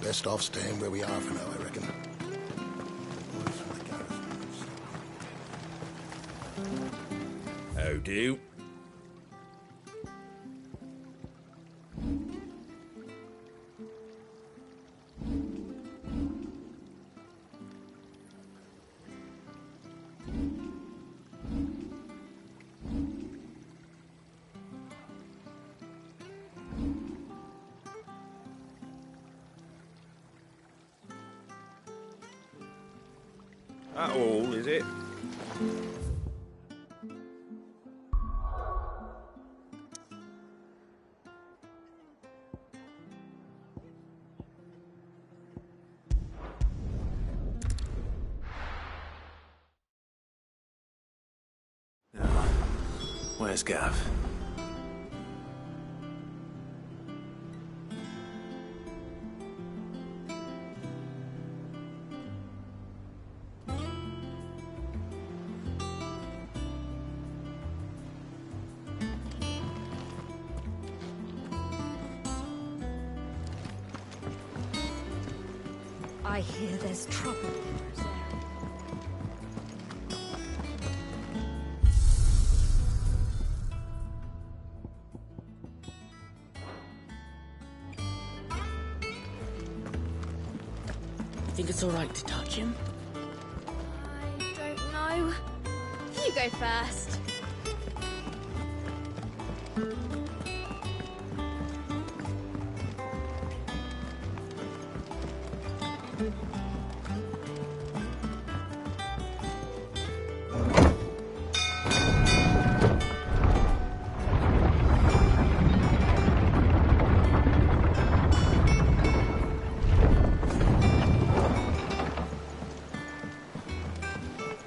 Best off staying where we are for now, I reckon. How do? That all, is it? Where's Gav? I hear there's trouble. Think it's all right to touch him? I don't know. You go first.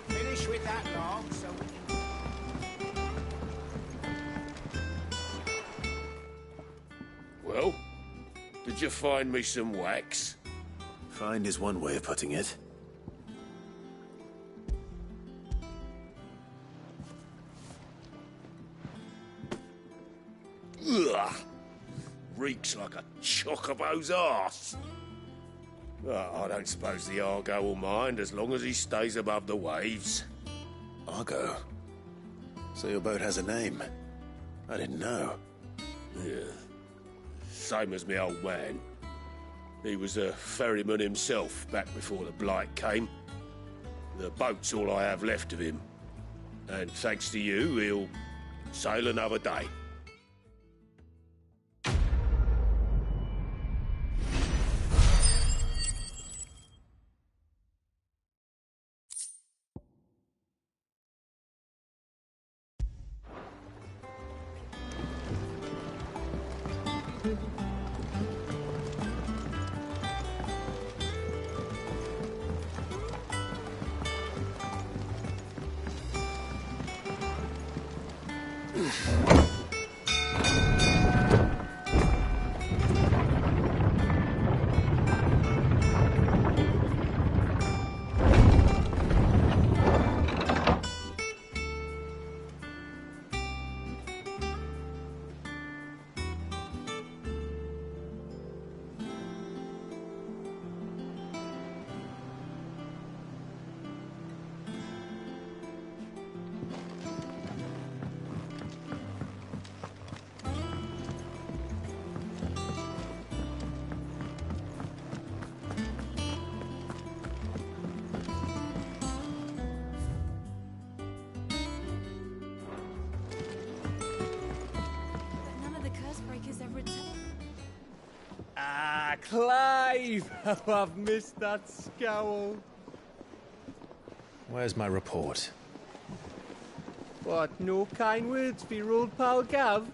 Finish with that log so we can... Well, did you find me some wax? Find is one way of putting it. Ugh! Reeks like a chocobo's arse. I don't suppose the Argo will mind as long as he stays above the waves. Argo? So your boat has a name? I didn't know. Yeah. Same as me old man. He was a ferryman himself back before the Blight came. The boat's all I have left of him. And thanks to you, he'll sail another day. Ah, Clive! How I've missed that scowl. Where's my report? What, no kind words for your old pal Gav?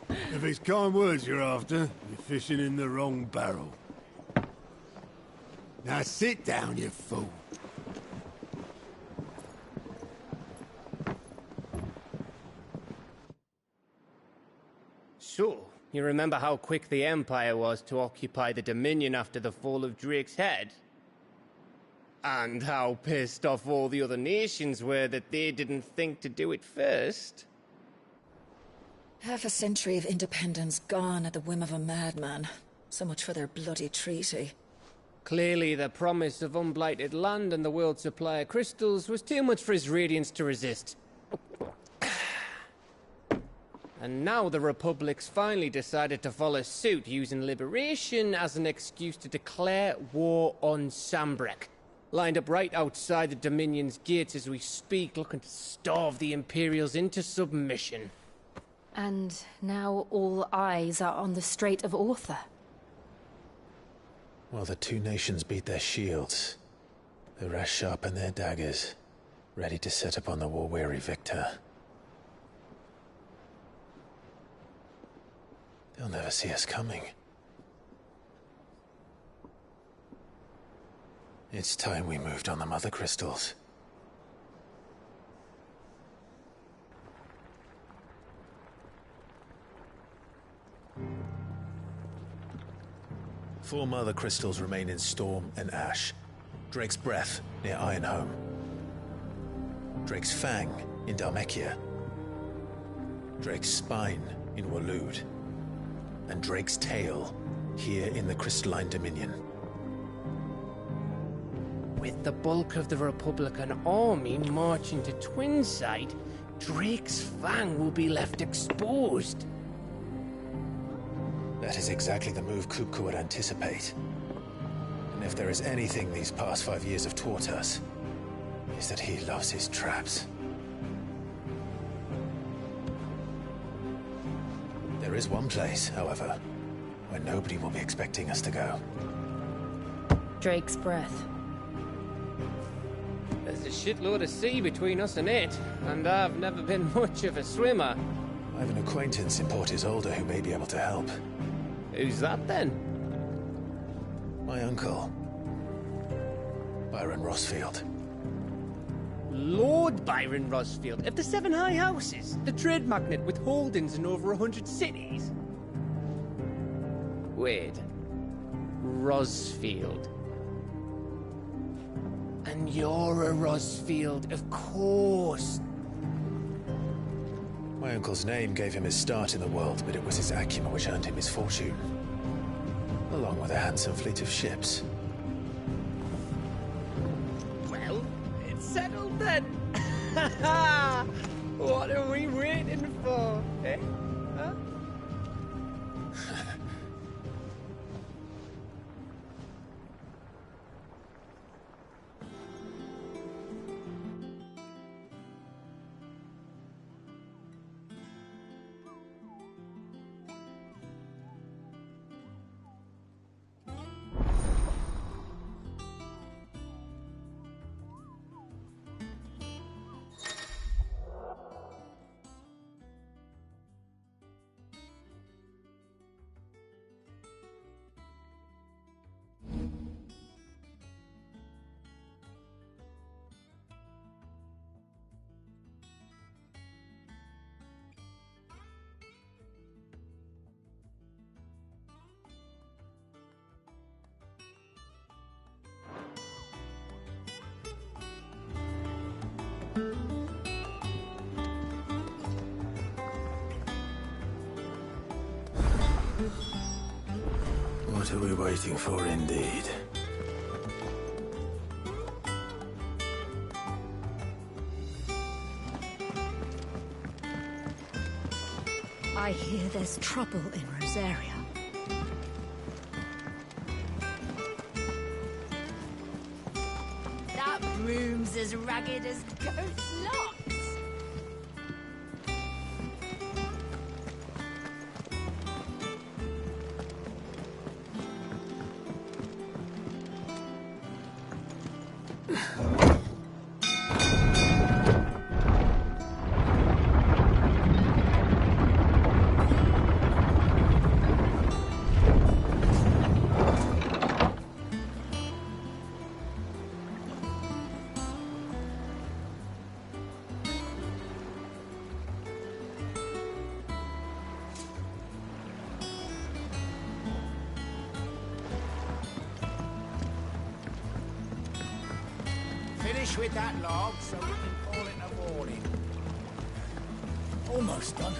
If it's kind words you're after, you're fishing in the wrong barrel. Now sit down, you fool. So, you remember how quick the Empire was to occupy the Dominion after the fall of Drake's Head? And how pissed off all the other nations were that they didn't think to do it first? Half a century of independence gone at the whim of a madman. So much for their bloody treaty. Clearly, the promise of unblighted land and the world's supply of crystals was too much for his radiance to resist. And now the Republic's finally decided to follow suit, using liberation as an excuse to declare war on Sambrek. Lined up right outside the Dominion's gates as we speak, looking to starve the Imperials into submission. And now all eyes are on the Strait of Ortha. While the two nations beat their shields, the rest sharpen their daggers, ready to set upon the war-weary victor. They'll never see us coming. It's time we moved on the Mother Crystals. Four Mother Crystals remain in Storm and Ash. Drake's Breath near Ironhome. Drake's Fang in Dhalmekia. Drake's Spine in Waloed. And Drake's Tail here in the Crystalline Dominion. With the bulk of the Republican army marching to Twinside, Drake's Fang will be left exposed. That is exactly the move Kupka would anticipate. And if there is anything these past 5 years have taught us, is that he loves his traps. There is one place, however, where nobody will be expecting us to go. Drake's Breath. There's a shitload of sea between us and it, and I've never been much of a swimmer. I have an acquaintance in Port Isolde who may be able to help. Who's that then? My uncle, Byron Rosfield. Lord Byron Rosfield of the Seven High Houses, the trade magnate with holdings in over 100 cities. Wait, Rosfield. And you're a Rosfield, of course. My uncle's name gave him his start in the world, but it was his acumen which earned him his fortune. Along with a handsome fleet of ships. Well, it's settled then. What are we waiting for, eh? Huh? What are we waiting for, indeed? I hear there's trouble in Rosaria. That broom's as ragged as ghost locks. Finish with that log so we can call it a morning. Almost done.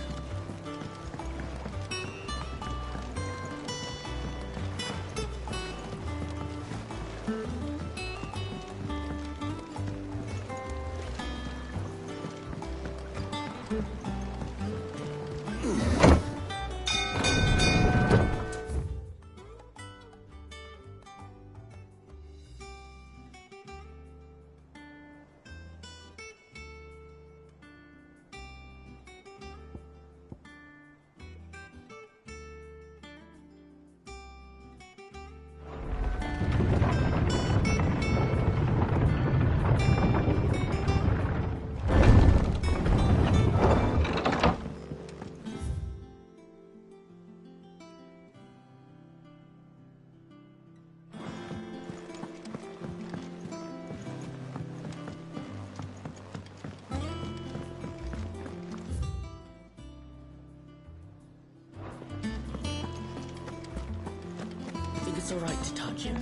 it's all right to touch him.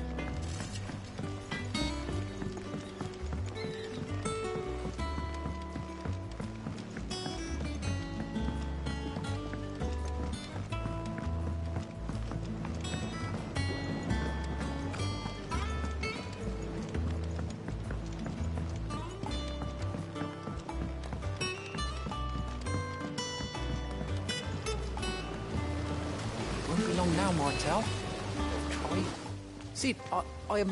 Won't be long now, Martel. Try. Sid, I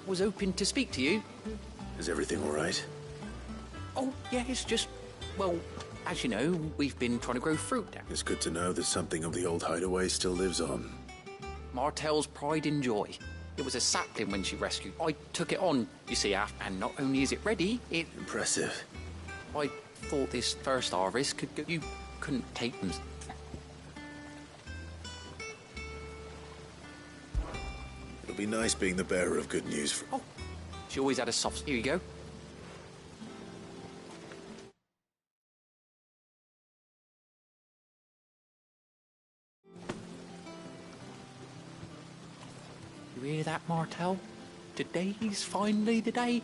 was hoping to speak to you. Is everything all right? Oh, yeah, it's just, well, as you know, we've been trying to grow fruit down. It's good to know that something of the old hideaway still lives on. Martel's pride and joy. It was a sapling when she rescued. I took it on, you see, and not only is it ready, it... Impressive. I thought this first harvest could go... You couldn't take them. It'll be nice being the bearer of good news for... Oh, she always had a soft... Here you go. You hear that, Martel? Today's finally the day.